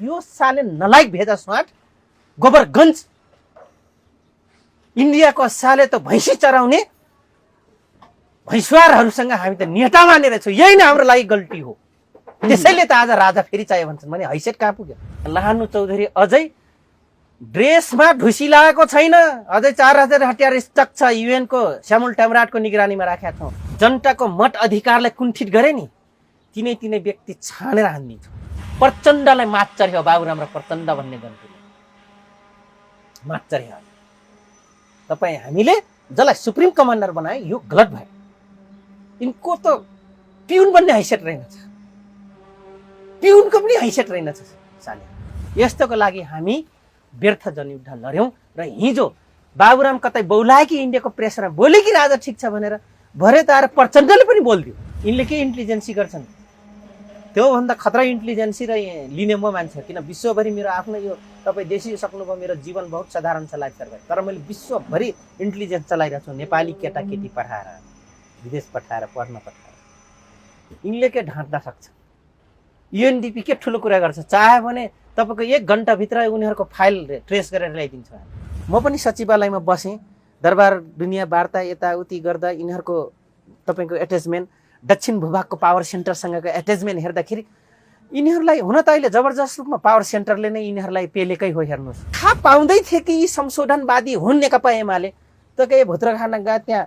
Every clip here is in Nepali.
यो साले नलायक भेजा स्वाट गोबरगञ्ज इन्डियाको साले त भैँसी चराउने भैँसवारहरूसँग हामी त नेता मानेर छौँ। यही नै हाम्रो लागि गल्ती हो। त्यसैले त आज राजा फेरि चाहियो भन्छन् भने हैसियत कहाँ पुग्यो। लानु चौधरी अझै ड्रेसमा ढुसी लागेको छैन, अझै 4000 हतियार स्टक छ। युएनको श्यामुल टामराटको निगरानीमा राखेका छौँ। जनताको मत अधिकारलाई कुण्ठित गरे नि तिनै व्यक्ति छानेर हानिदिन्छौँ। प्रचण्डलाई मात चढ्यो बाबुराम र प्रचण्ड भन्ने गन्तीले मात चढ्यो। तपाईँ हामीले जसलाई सुप्रिम कमान्डर बनायो यो गलत भयो। यिनको त पिउन बन्ने हैसियत रहेनछ, पिउनको पनि हैसियत रहेनछ साले। यस्तोको लागि हामी व्यर्थ जनयुद्ध लड्यौँ र हिजो बाबुराम कतै बौलाए कि इन्डियाको प्रेसरमा बोले कि राजा ठिक छ भनेर भरे त आएर प्रचण्डले पनि बोलिदियो। यिनले के इन्टेलिजेन्सी गर्छन् त्योभन्दा खतरा इन्टेलिजेन्सी र लिने म मान्छे। किन विश्वभरि मेरो आफ्नो यो तपाईँ देशी सक्नुभयो मेरो जीवन बहुत साधारण छ लाइफ सर्भाइभ, तर मैले विश्वभरि इन्टेलिजेन्स चलाइरहेको छु। नेपाली केटाकेटी पठाएर विदेश पठाएर पढ्न पठाएर यिनले के ढाँट्न सक्छ। युएनडिपी के ठुलो कुरा गर्छ, चाह्यो भने तपाईँको 1 घन्टाभित्र उनीहरूको फाइल ट्रेस गरेर ल्याइदिन्छ। म पनि सचिवालयमा बसेँ, दरबार दुनियाँ वार्ता यताउति गर्दा यिनीहरूको तपाईँको एट्याचमेन्ट दक्षिण भूभागको पावर सेन्टरसँगको एट्याचमेन्ट हेर्दाखेरि यिनीहरूलाई हुन त अहिले जबरजस्त रूपमा पावर सेन्टरले नै यिनीहरूलाई पेलेकै हो। हेर्नुहोस्, थाहा पाउँदै थिए कि यी संशोधनवादी हुन् नेकपा एमाले त के भुत्र खान गए त्यहाँ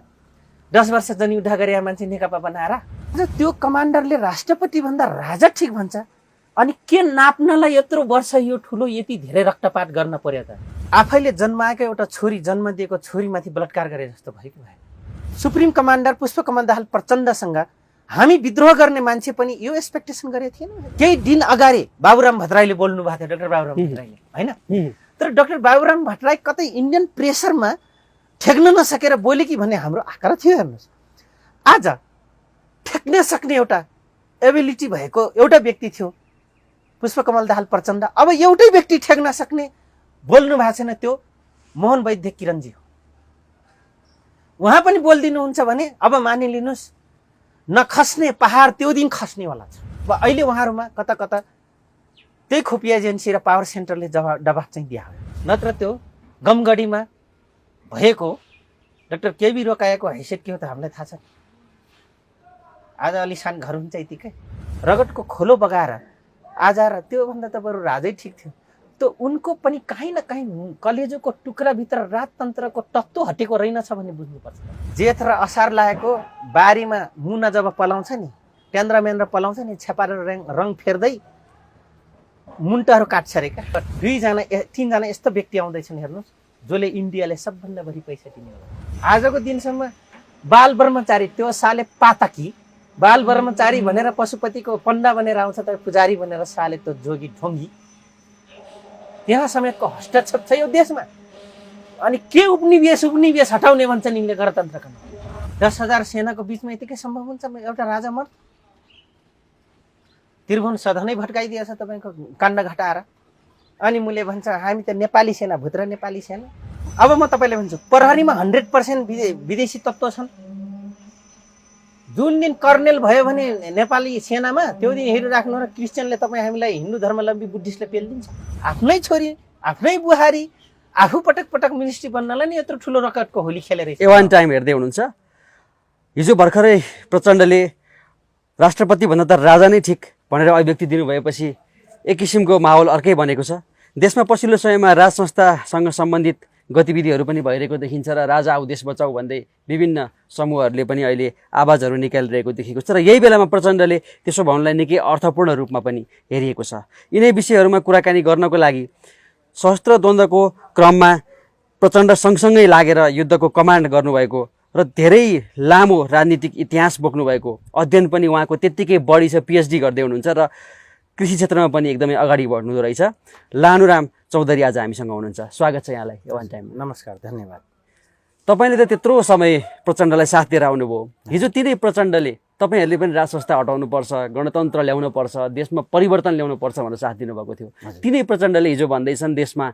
10 वर्ष जनयुद्ध गरे मान्छे नेकपा बनाएर। त्यो कमान्डरले राष्ट्रपति भन्दा राजा ठिक भन्छ अनि के नाप्नलाई यत्रो वर्ष यो ठुलो यति धेरै रक्तपात गर्न पर्यो त। आफैले जन्माएको एउटा छोरी जन्म दिएको छोरीमाथि बलात्कार गरे जस्तो भयो कि भयो। सुप्रिम कमान्डर पुष्पकमल दाहाल प्रचण्डसँग हामी विद्रोह गर्ने मान्छे पनि यो एक्सपेक्टेसन गरे थिएन। केही दिन अगाडि बाबुराम भट्टराईले बोल्नु भएको थियो, डाक्टर बाबुराम भट्टराईले होइन। तर डाक्टर बाबुराम भट्टराई कतै इन्डियन प्रेसरमा ठेक्न नसकेर बोले कि भन्ने हाम्रो आकार थियो। हेर्नुहोस्, आज ठेक्न सक्ने एउटा एबिलिटी भएको एउटा व्यक्ति थियो पुष्पकमल दाहाल प्रचण्ड। अब एउटै व्यक्ति ठेक्न सक्ने बोल्नु भएको छैन, त्यो मोहन वैद्य किरणजी हो। उहाँ पनि बोलिदिनुहुन्छ भने अब मानिलिनुहोस् नखस्ने पहाड त्यो दिन खस्नेवाला छ। अब अहिले उहाँहरूमा कता कता त्यही खुफिया एजेन्सी र पावर सेन्टरले दबाब चाहिँ दिया हो। नत्र त्यो गमगढीमा भएको डाक्टर केबी रोकाएको हैसियत के हो त हामीलाई थाहा छ। आज अलिसान घर हुन्छ यतिकै रगतको खोलो बगाएर आज र त्योभन्दा त बरु राजै ठिक थियो। त उनको पनि कहीँ न कहीँ कलेजोको टुक्राभित्र राजतन्त्रको तत्त्व हटेको रहेनछ भन्ने बुझ्नुपर्छ। जेठ र असार लागेको बारीमा मुना जब पलाउँछ नि, टेन्द्रमेन्द्र पलाउँछ नि, छेपारेर रङ फेर्दै मुन्टाहरू काट्छ अरे क्या। 2-3जना यस्तो व्यक्ति आउँदैछन् हेर्नुहोस् जसले इन्डियाले सबभन्दा बढी पैसा दिने हो। आजको दिनसम्म बाल ब्रह्मचारी त्यो साले पातकी बाल ब्रह्मचारी भनेर पशुपतिको पण्डा बनेर आउँछ, तर पुजारी बनेर साले त्यो जोगी ढोङ्गी त्यहाँ समेतको हस्तक्षेप छ यो देशमा। अनि के उपनिवेश हटाउने भन्छन् यिनले गणतन्त्रका नाममा। 10,000 सेनाको बिचमा यतिकै सम्भव हुन्छ एउटा राजा मर्द? त्रिभुवन सदनै भट्काइदिएछ तपाईँको काण्ड घटाएर। अनि मुले भन्छ हामी त नेपाली सेना भुत्र नेपाली सेना। अब म तपाईँले भन्छु प्रहरीमा 100% विदेशी तत्त्व छन्। जुन दिन कर्नेल भयो भने नेपाली सेनामा त्यो दिन हेरिराख्नु र क्रिस्चियनले तपाईँ हामीलाई हिन्दू धर्मावलम्बी बुद्धिस्टले पेलिदिन्छ। आफ्नै छोरी आफ्नै बुहारी आफू पटक पटक मिनिस्ट्री बन्नलाई नि यत्रो ठुलो रकतको होली खेलेर वान टाइम हेर्दै हुनुहुन्छ। हिजो भर्खरै प्रचण्डले राष्ट्रपति भन्दा त राजा नै ठिक भनेर अभिव्यक्ति दिनुभएपछि एक किसिमको माहौल अर्कै बनेको छ। देशमा पछिल्लो समयमा राज संस्थासँग सम्बन्धित गतिविधिहरू पनि भइरहेको देखिन्छ र राजा आऊ देश बचाऊ भन्दै विभिन्न समूहहरूले पनि अहिले आवाजहरू निकालिरहेको देखिएको छ। र यही बेलामा प्रचण्डले त्यसो भन्नलाई निकै अर्थपूर्ण रूपमा पनि हेरिएको छ। यिनै विषयहरूमा कुराकानी गर्नको लागि सशस्त्र द्वन्द्वको क्रममा प्रचण्ड सँगसँगै लागेर युद्धको कमान्ड गर्नुभएको र धेरै लामो राजनीतिक इतिहास बोक्नुभएको, अध्ययन पनि उहाँको त्यत्तिकै बढी छ, पिएचडी गर्दै हुनुहुन्छ र कृषि क्षेत्रमा पनि एकदमै अगाडि बढ्नु रहेछ। लानुराम चौधरी आज हामीसँग हुनुहुन्छ, स्वागत छ यहाँलाई वान टाइम। नमस्कार, धन्यवाद। तपाईँले त त्यत्रो समय प्रचण्डलाई साथ दिएर आउनुभयो। हिजो तिनै प्रचण्डले तपाईँहरूले पनि राज संस्था हटाउनुपर्छ, गणतन्त्र ल्याउनुपर्छ, देशमा परिवर्तन ल्याउनुपर्छ भनेर साथ दिनुभएको थियो। तिनै प्रचण्डले हिजो भन्दैछन् देशमा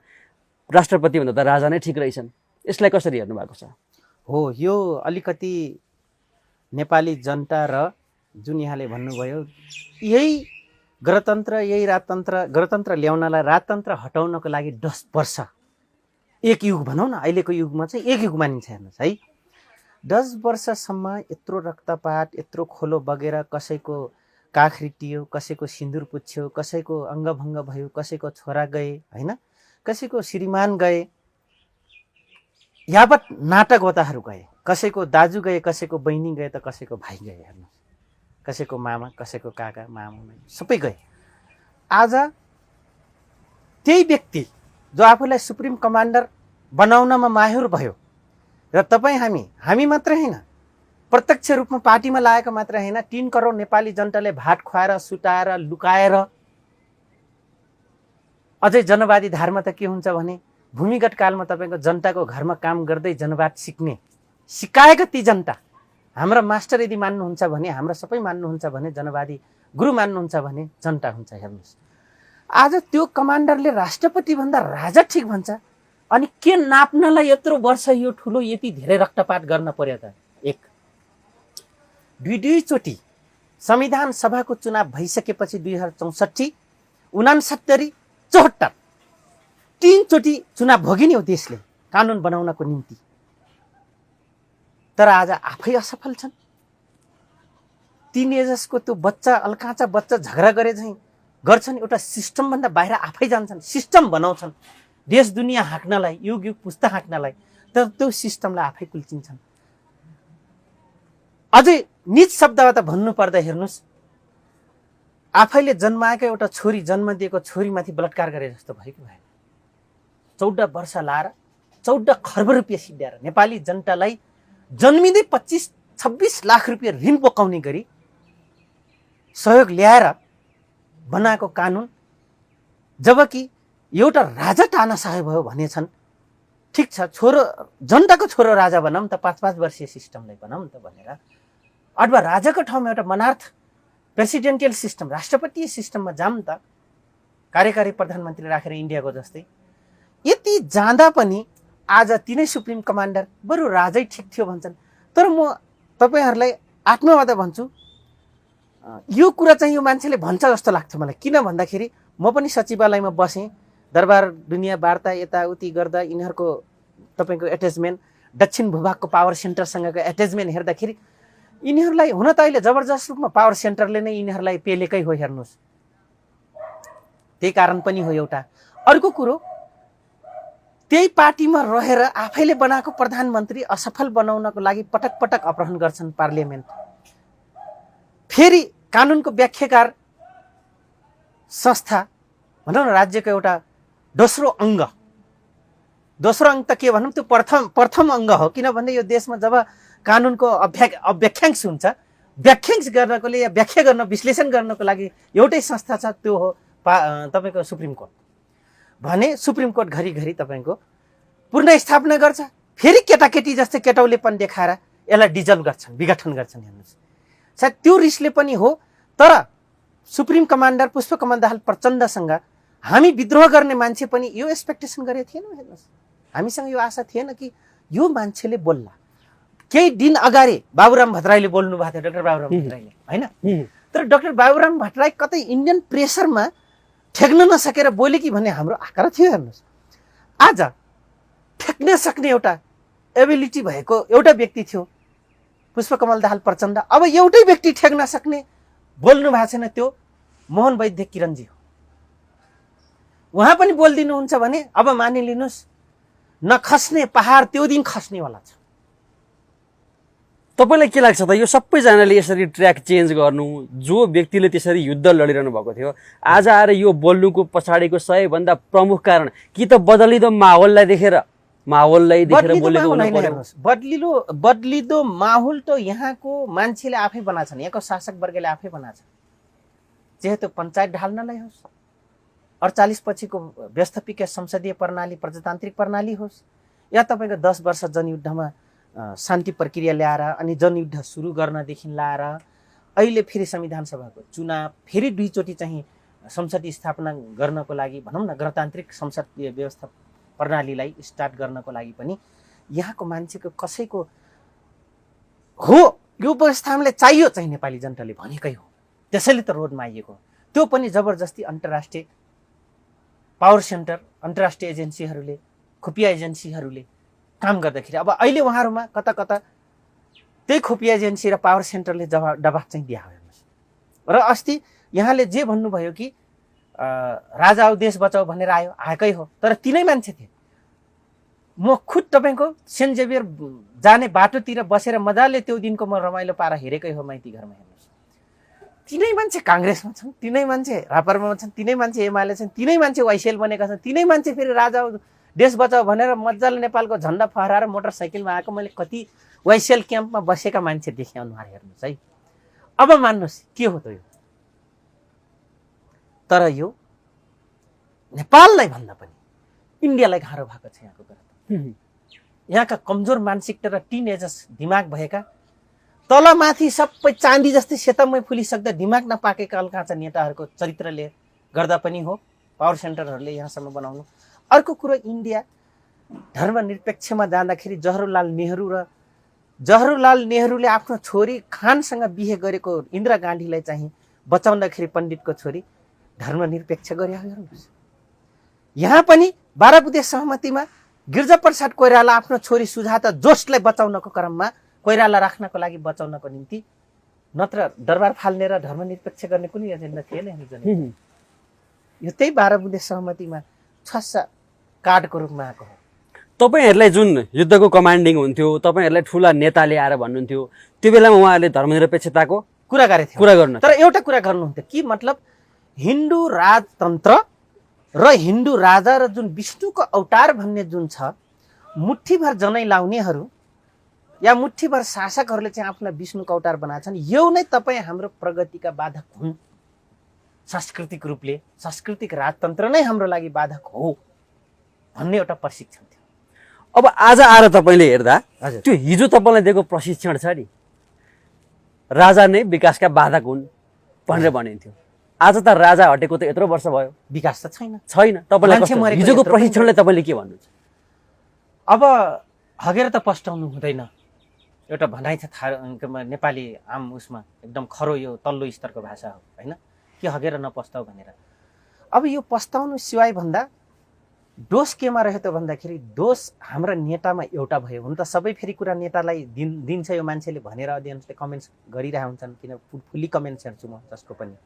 राष्ट्रपति भन्दा त राजा नै ठिक रहेछन्। यसलाई कसरी हेर्नु भएको छ? हो, यो अलिकति नेपाली जनता र जुन यहाँले भन्नुभयो यही गणतन्त्र ल्याउनलाई राजतन्त्र हटाउनको लागि 10 वर्ष एक युग भनौँ न, अहिलेको युगमा चाहिँ एक युग मानिन्छ हेर्नुहोस् है। 10 वर्षसम्म यत्रो रक्तपात, यत्रो खोलो बगेर कसैको काख रिटियो, कसैको सिन्दुर पुच्छ्यो, कसैको अङ्गभङ्ग भयो, कसैको छोरा गए होइन, कसैको श्रीमान गए, यावत नाटकवताहरू गए, कसैको दाजु गए, कसैको बहिनी गए त कसैको भाइ गए हेर्नुहोस्, कसैको मामा, कसैको काका, मामा सबै गए। आज त्यही व्यक्ति जो आफूलाई सुप्रिम कमान्डर बनाउनमा माहिर भयो र तपाईँ हामी मात्रै होइन, प्रत्यक्ष रूपमा पार्टीमा लागेको मात्र होइन, 3 करोड नेपाली जनताले भात खुवाएर सुताएर लुकाएर अझै जनवादी धारमा त के हुन्छ भने भूमिगत कालमा तपाईँको जनताको घरमा काम गर्दै जनवाद सिकाएका ती जनता हाम्रा मास्टर यदि मान्नुहुन्छ भने, हाम्रा सबै मान्नुहुन्छ भने, जनवादी गुरु मान्नुहुन्छ भने जनता हुन्छ हेर्नुहोस्। आज त्यो कमान्डरले राष्ट्रपति भन्दा राजा ठिक भन्छ, अनि के नाप्नलाई यत्रो वर्ष यो ठुलो यति धेरै रक्तपात गर्न पर्यो त? एक दुईचोटि संविधान सभाको चुनाव भइसकेपछि 2064, 69, 74 3 चोटि चुनाव भोग्यो नि हो देशले कानुन बनाउनको निम्ति, तर आज आफै असफल छन्। टिनेजर्सको त्यो बच्चा, अलकाँचा बच्चा झगडा गरे चाहिँ गर्छन्, एउटा सिस्टमभन्दा बाहिर आफै जान्छन्, सिस्टम बनाउँछन् देश दुनियाँ हाँक्नलाई, युग युग पुस्ता हाँक्नलाई, तर त्यो सिस्टमलाई आफै कुल्चिन्छन्। अझै निज शब्दबाट भन्नु पर्दा हेर्नुहोस्, आफैले जन्माएको एउटा छोरी, जन्म दिएको छोरीमाथि बलात्कार गरे जस्तो भयो कि भएन? 14 वर्ष लाएर 14 खर्ब रुपियाँ सिद्ध्याएर नेपाली जनतालाई जन्मिँदै 25-26 लाख रुपियाँ ऋण बोकाउने गरी सहयोग ल्याएर बनाएको कानुन, जबकि एउटा राजा तानाशाह भयो भनेछन्। ठिक छ, छोरो जनताको छोरो राजा बनाऊँ त, 5-5 वर्षीय सिस्टमलाई बनाऊँ त भनेर, अथवा राजाको ठाउँमा एउटा मनार्थ प्रेसिडेन्टियल सिस्टम, राष्ट्रपतीय सिस्टममा जाऊँ त, कार्यकारी प्रधानमन्त्री राखेर इन्डियाको जस्तै। यति जाँदा पनि आज तिनै सुप्रिम कमान्डर बरु राजै ठिक थियो भन्छन्। तर म तपाईँहरूलाई आत्मवाद भन्छु, यो कुरा चाहिँ यो मान्छेले भन्छ जस्तो लाग्छ मलाई। किन भन्दाखेरि म पनि सचिवालयमा बसेँ, दरबार दुनियाँ वार्ता यताउति गर्दा यिनीहरूको तपाईँको एट्याचमेन्ट, दक्षिण भूभागको पावर सेन्टरसँगको एट्याचमेन्ट हेर्दाखेरि यिनीहरूलाई हुन त अहिले जबरजस्त रूपमा पावर सेन्टरले नै यिनीहरूलाई पेलेकै हो हेर्नुहोस्, त्यही कारण पनि हो एउटा। अर्को कुरो, त्यही पार्टीमा रहेर आफैले बनाएको प्रधानमन्त्री असफल बनाउनको लागि पटक पटक अपहरण गर्छन् पार्लियामेन्ट। फेरि कानुनको व्याख्याकार संस्था भनौँ न, राज्यको एउटा दोस्रो अङ्ग त के भनौँ, त्यो प्रथम अङ्ग हो। किनभने यो देशमा जब कानुनको अव्याख्याङ्श हुन्छ, व्याख्याङ्श गर्नको या व्याख्या गर्न, विश्लेषण गर्नको लागि एउटै संस्था छ, त्यो हो तपाईँको सुप्रिम कोर्ट। भने सुप्रिम कोर्ट घरिघरि तपाईँको पुनर्स्थापना गर्छ, फेरि केटाकेटी जस्तै केटौलेपन देखाएर यसलाई डिजल्भ गर्छन्, विघटन गर्छन् हेर्नुहोस्। सायद त्यो रिसले पनि हो, तर सुप्रिम कमान्डर पुष्पकमल दाहाल प्रचण्डसँग हामी विद्रोह गर्ने मान्छे पनि यो एक्सपेक्टेसन गरेको थिएनौँ हेर्नुहोस्। हामीसँग यो आशा थिएन कि यो मान्छेले बोल्ला। केही दिन अगाडि बाबुराम भट्टराईले बोल्नु भएको थियो, डाक्टर बाबुराम भट्टराईले होइन, तर डाक्टर बाबुराम भट्टराई कतै इन्डियन प्रेसरमा ठेक्न नसकेर बोले कि भन्ने हाम्रो आकार थियो हेर्नुहोस्। आज ठेक्न सक्ने एउटा एबिलिटी भएको एउटा व्यक्ति थियो पुष्पकमल दाहाल प्रचण्ड। अब एउटै व्यक्ति ठेक्न सक्ने बोल्नु भएको छैन, त्यो मोहन वैद्य किरणजी हो। उहाँ पनि बोलिदिनुहुन्छ भने अब मानिलिनुहोस्, नखस्ने पहाड त्यो दिन खस्नेवाला छ। तपाईँलाई के लाग्छ त, यो सबैजनाले यसरी ट्र्याक चेन्ज गर्नु, जो व्यक्तिले त्यसरी युद्ध लडिरहनु भएको थियो, आज आएर यो बोल्नुको पछाडिको सबैभन्दा प्रमुख कारण कि त बदलिदो माहौललाई देखेर बोलेको हुन पर्यो? बदलिदो माहौल त यहाँको मान्छेले आफै बनाछन्, यहाँको शासक वर्गले आफै बनाछ। जेहेतु पञ्चायत ढाल्नलाई होस्, 48 पछिको व्यवस्थापिका संसदीय प्रणाली, प्रजातान्त्रिक प्रणाली होस्, या तपाईँको 10 वर्ष जनयुद्धमा शान्ति प्रक्रिया ल्याएर अनि जनयुद्ध सुरु गर्नदेखि लाएर अहिले फेरि संविधान सभाको चुनाव, फेरि 2 चोटि चाहिँ संसद स्थापना गर्नको लागि भनौँ न, गणतान्त्रिक संसदीय व्यवस्था प्रणालीलाई स्टार्ट गर्नको लागि पनि यहाँको मान्छेको कसैको हो यो व्यवस्था हामीलाई चाहियो चाहिँ नेपाली जनताले भनेकै हो, त्यसैले त रोडमा आइएको। त्यो पनि जबरजस्ती अन्तर्राष्ट्रिय पावर सेन्टर, अन्तर्राष्ट्रिय एजेन्सीहरूले, खुफिया एजेन्सीहरूले काम गर्दाखेरि अब अहिले उहाँहरूमा कता कता त्यही खुफिया एजेन्सी र पावर सेन्टरले दबाब चाहिँ दिया हो हेर्नुहोस्। र अस्ति यहाँले जे भन्नुभयो कि राजा आऊ देश बचाऊ भनेर आएकै हो, तर तिनै मान्छे थिए। म खुद तपाईँको सेन्ट जेभियर जाने बाटोतिर बसेर मजाले त्यो दिनको म रमाइलो पारा हेरेकै हो माइती घरमा हेर्नुहोस्। तिनै मान्छे काङ्ग्रेसमा छन्, तिनै मान्छे रापरमा छन्, तिनै मान्छे एमाले छन्, तिनै मान्छे वाइसिएल बनेका छन्, तिनै मान्छे फेरि राजा देश बचाऊ भनेर मजाले नेपालको झन्डा फहराएर मोटरसाइकलमा आएको मैले कति वाइसिएल क्याम्पमा बसेका मान्छे देखेँ अनुहार हेर्नुहोस् है। अब मान्नुहोस् के हो त यो? तर यो नेपाललाई भन्दा पनि इन्डियालाई गाह्रो भएको छ यहाँको कुरा। यहाँका कमजोर मानसिकता र टिनएजर्स दिमाग भएका तलमाथि सबै चाँदी जस्तै सेतमै फुलिसक्दा दिमाग नपाकेका अलकाँचा नेताहरूको चरित्रले गर्दा पनि हो पावर सेन्टरहरूले यहाँसम्म बनाउनु। अर्को कुरो, इन्डिया धर्मनिरपेक्षमा जाँदाखेरि जवाहरलाल नेहरूले आफ्नो छोरी खानसँग बिहे गरेको इन्दिरा गान्धीलाई चाहिँ बचाउँदाखेरि पण्डितको छोरी धर्मनिरपेक्ष गरे हेर्नुहोस्। यहाँ पनि 12 बुँदे सहमतिमा गिरिजाप्रसाद कोइराला आफ्नो छोरी सुजाता जोशलाई बचाउनको क्रममा कोइराला राख्नको लागि बचाउनको निम्ति नत्र दरबार फाल्ने र धर्मनिरपेक्ष गर्ने कुनै एजेन्डा थिएन। यो त्यही 12 बुँदे सहमतिमा छस्सा कार्डको रूपमा आएको हो। तपाईहरुलाई जुन युद्धको कमान्डिङ हुन्थ्यो, तपाईहरुलाई ठूला नेताले आएर भन्नुहुन्थ्यो, त्यो बेलामा उहाँहरूले धर्मनिरपेक्षताको कुरा गर्न, तर एउटा कुरा गर्नुहुन्थ्यो कि मतलब हिन्दू राजतन्त्र र हिन्दू राजा र जुन विष्णुको अवतार भन्ने जुन छ, मुठ्ठीभर जनै लाउनेहरू या मुठ्ठीभर शासकहरूले चाहिँ आफ्ना विष्णुको अवतार बनाएछन्, यो नै तपाईँ हाम्रो प्रगतिका बाधक हुन्। सांस्कृतिक रूपले सांस्कृतिक राजतन्त्र नै हाम्रो लागि बाधक हो भन्ने एउटा प्रशिक्षण थियो। अब आज आएर तपाईँले हेर्दा त्यो हिजो तपाईँलाई दिएको प्रशिक्षण छ नि, राजा नै विकासका बाधक हुन् भनेर भनिन्थ्यो। आज त राजा हटेको त यत्रो वर्ष भयो, विकास त छैन। तपाईँलाई हिजोको प्रशिक्षणले तपाईँले के भन्नुहुन्छ? अब हगेर त पस्टाउनु हुँदैन, एउटा भनाइ छ नेपाली आम उसमा एकदम खरो यो तल्लो स्तरको भाषा हो होइन, कि हगेर नपस्ताउ भनेर। अब यो पस्ताउनु सिवाय भन्दा दोष केमा रह्यो त भन्दाखेरि दोष हाम्रा नेतामा एउटा भयो। हुन त सबै फेरि कुरा नेतालाई दिन्छ यो मान्छेले भनेर अडियन्सले कमेन्ट्स गरिरहेका हुन्छन्, किन फुल्ली कमेन्ट्स हेर्छु म जसको पनि।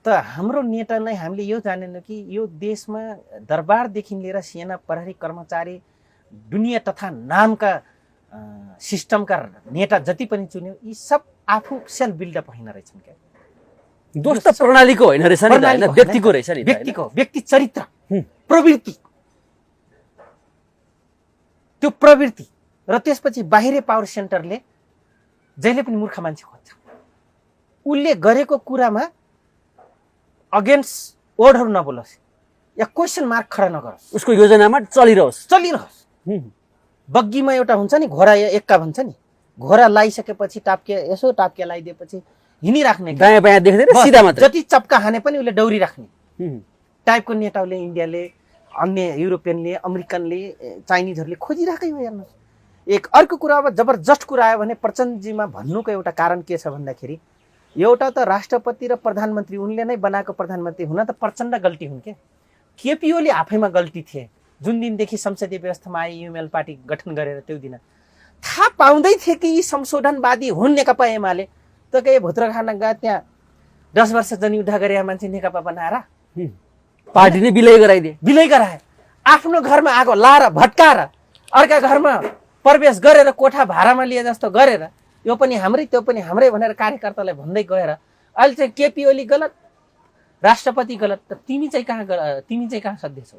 त हाम्रो नेता नै हामीले यो जानेनौँ कि यो देशमा दरबारदेखि लिएर सेना प्रहरी कर्मचारी दुनियाँ तथा नामका सिस्टमका नेता जति पनि चुन्यो, यी सब आफू सेल्फ बिल्डअप होइन रहेछन् क्या। दोष त प्रणालीको होइन रहेछ नि, व्यक्तिको रहेछ नि, व्यक्ति चरित्र प्रवृत्ति, त्यो प्रवृत्ति र त्यसपछि बाहिरी पावर सेन्टरले जहिले पनि मूर्ख मान्छे खोज्छ। उसले गरेको कुरामा अगेन्स्ट वर्डहरू नबोलोस् या क्वेसन मार्क खडा नगरोस्, उसको योजनामा चलिरहोस्। बग्गीमा एउटा हुन्छ नि घोडा एक्का भन्छ नि, घोडा लगाइसकेपछि यसो टाप्के लगाइदिएपछि हिँडिराख्ने, दायाँ बायाँ देख्दैन, सिधा मात्र, जति चप्का हाने पनि उसले दौडी राख्ने टाइपको नेताले इन्डियाले, अन्य युरोपियनले, अमेरिकनले, चाइनिजहरूले खोजिराखेकै हो हेर्नुहोस्। एक अर्को कुरा, अब जबरजस्त कुरा आयो भने प्रचण्डजीमा भन्नुको एउटा कारण के छ भन्दाखेरि, एउटा त राष्ट्रपति र प्रधानमन्त्री उनले नै बनाएको प्रधानमन्त्री हुन त प्रचण्ड गल्ती हुन् के। केपी ओली आफैमा गल्ती थिए। जुन दिनदेखि संसदीय व्यवस्थामा आए युएमएल पार्टी गठन गरेर त्यो दिन थाहा पाउँदै थिए कि यी संशोधनवादी हुन् नेकपा एमाले, त के भुत्र खान गए त्यहाँ 10 वर्ष जनयुद्ध गरे मान्छे नेकपा बनाएर पार्टी नै विलय गराए। आफ्नो घरमा आगो लाएर भट्काएर अर्का घरमा प्रवेश गरेर कोठा भाडामा लिए जस्तो गरेर यो पनि हाम्रै त्यो पनि हाम्रै भनेर कार्यकर्तालाई भन्दै गएर अहिले चाहिँ केपी ओली गलत, राष्ट्रपति गलत, त तिमी चाहिँ कहाँ सध्य छौ?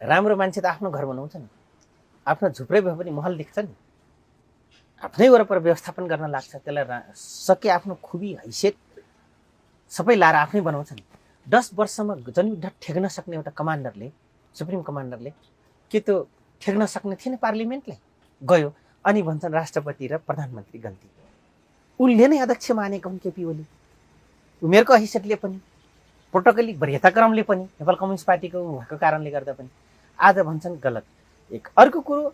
राम्रो मान्छे त आफ्नो घर बनाउँछ नि, आफ्नो झुप्रै भए पनि महल देख्छ नि, आफ्नै वरपर व्यवस्थापन गर्न लाग्छ, त्यसलाई सके आफ्नो खुबी हैसियत सबै लाएर आफ्नै बनाउँछ नि। 10 वर्षमा जनयुद्ध ठेक्न सक्ने एउटा कमान्डरले, सुप्रिम कमान्डरले के त्यो ठेक्न सक्ने थिएन? पार्लिमेन्टलाई गयो अनि भन्छन् राष्ट्रपति र प्रधानमन्त्री गल्ती। उनले नै अध्यक्ष मानेका हुन् केपी ओली, उमेरको हैसियतले पनि, प्रोटोकली वरियताक्रमले पनि, नेपाल कम्युनिस्ट पार्टीको भएको कारणले गर्दा पनि आज भन्छन् गलत। एक अर्को कुरो,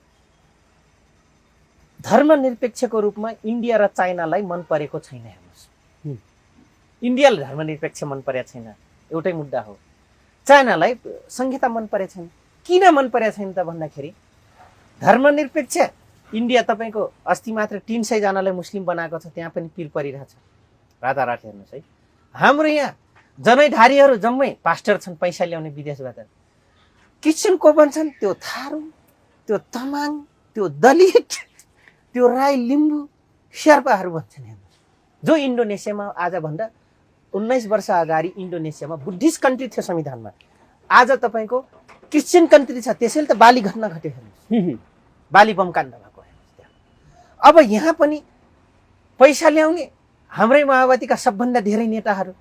धर्मनिरपेक्षको रूपमा इन्डिया र चाइनालाई मन परेको छैन हेर्नुहोस्। इन्डियाले धर्मनिरपेक्ष मन परेको छैन, एउटै मुद्दा हो। चाइनालाई संहिता मन परेको छैन, किन मन परेको छैन त भन्दाखेरि धर्मनिरपेक्ष इन्डिया तपाईँको अस्ति मात्र 300 जनालाई मुस्लिम बनाएको छ, त्यहाँ पनि पिर परिरहेछ। रातारात हेर्नुहोस् है, हाम्रो यहाँ जनैधारीहरू जम्मै पास्टर छन्, पैसा ल्याउने विदेशबाट। क्रिस्चियन को भन्छन् त्यो थारू, त्यो तामाङ, त्यो दलित, त्यो राई लिम्बू शेर्पाहरू भन्छन्। हेर्नुहोस्, जो इन्डोनेसियामा आजभन्दा 19 वर्ष अगाडि इन्डोनेसियामा बुद्धिस्ट कन्ट्री थियो संविधानमा, आज तपाईँको क्रिस्चियन कन्ट्री छ। त्यसैले त बाली घटना घट्यो। हेर्नुहोस्, बाली बम काण्ड भएको। हेर्नुहोस् त्यहाँ अब यहाँ पनि पैसा ल्याउने हाम्रै माओवादीका सबभन्दा धेरै नेताहरू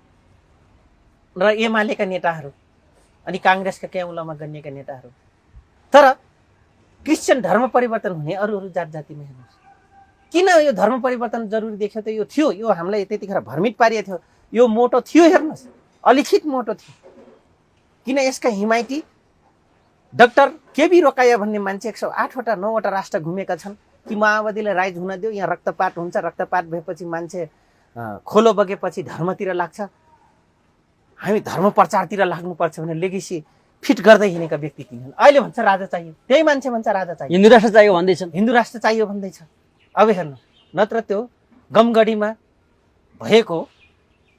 र एमालेका नेताहरू अनि काङ्ग्रेसका केौलामा गनिएका नेताहरू। तर क्रिस्चियन धर्म परिवर्तन हुने अरू जात जातिमा हेर्नुहोस्, किन यो धर्म परिवर्तन जरुरी देख्यो त? यो थियो, यो हामीलाई त्यतिखेर भ्रमित पारिएको थियो, यो मोटो थियो। हेर्नुहोस्, अलिखित मोटो थियो। किन यसका हिमायती डाक्टर केबी रोकाया भन्ने मान्छे 108वटा 9वटा राष्ट्र घुमेका छन् कि माओवादीलाई राइज हुन दियो, यहाँ रक्तपात हुन्छ, रक्तपात भएपछि मान्छे खोलो बगेपछि धर्मतिर लाग्छ, हामी धर्म प्रचारतिर लाग्नुपर्छ भने लेगेसी फिट गर्दै हिँडेका व्यक्ति तिनीहरू। अहिले भन्छ राजा चाहियो, त्यही मान्छे भन्छ राजा चाहियो, हिन्दू राष्ट्र चाहियो भन्दैछन्, हिन्दू राष्ट्र चाहियो भन्दैछ। अब हेर्नु, नत्र त्यो गमगढीमा भएको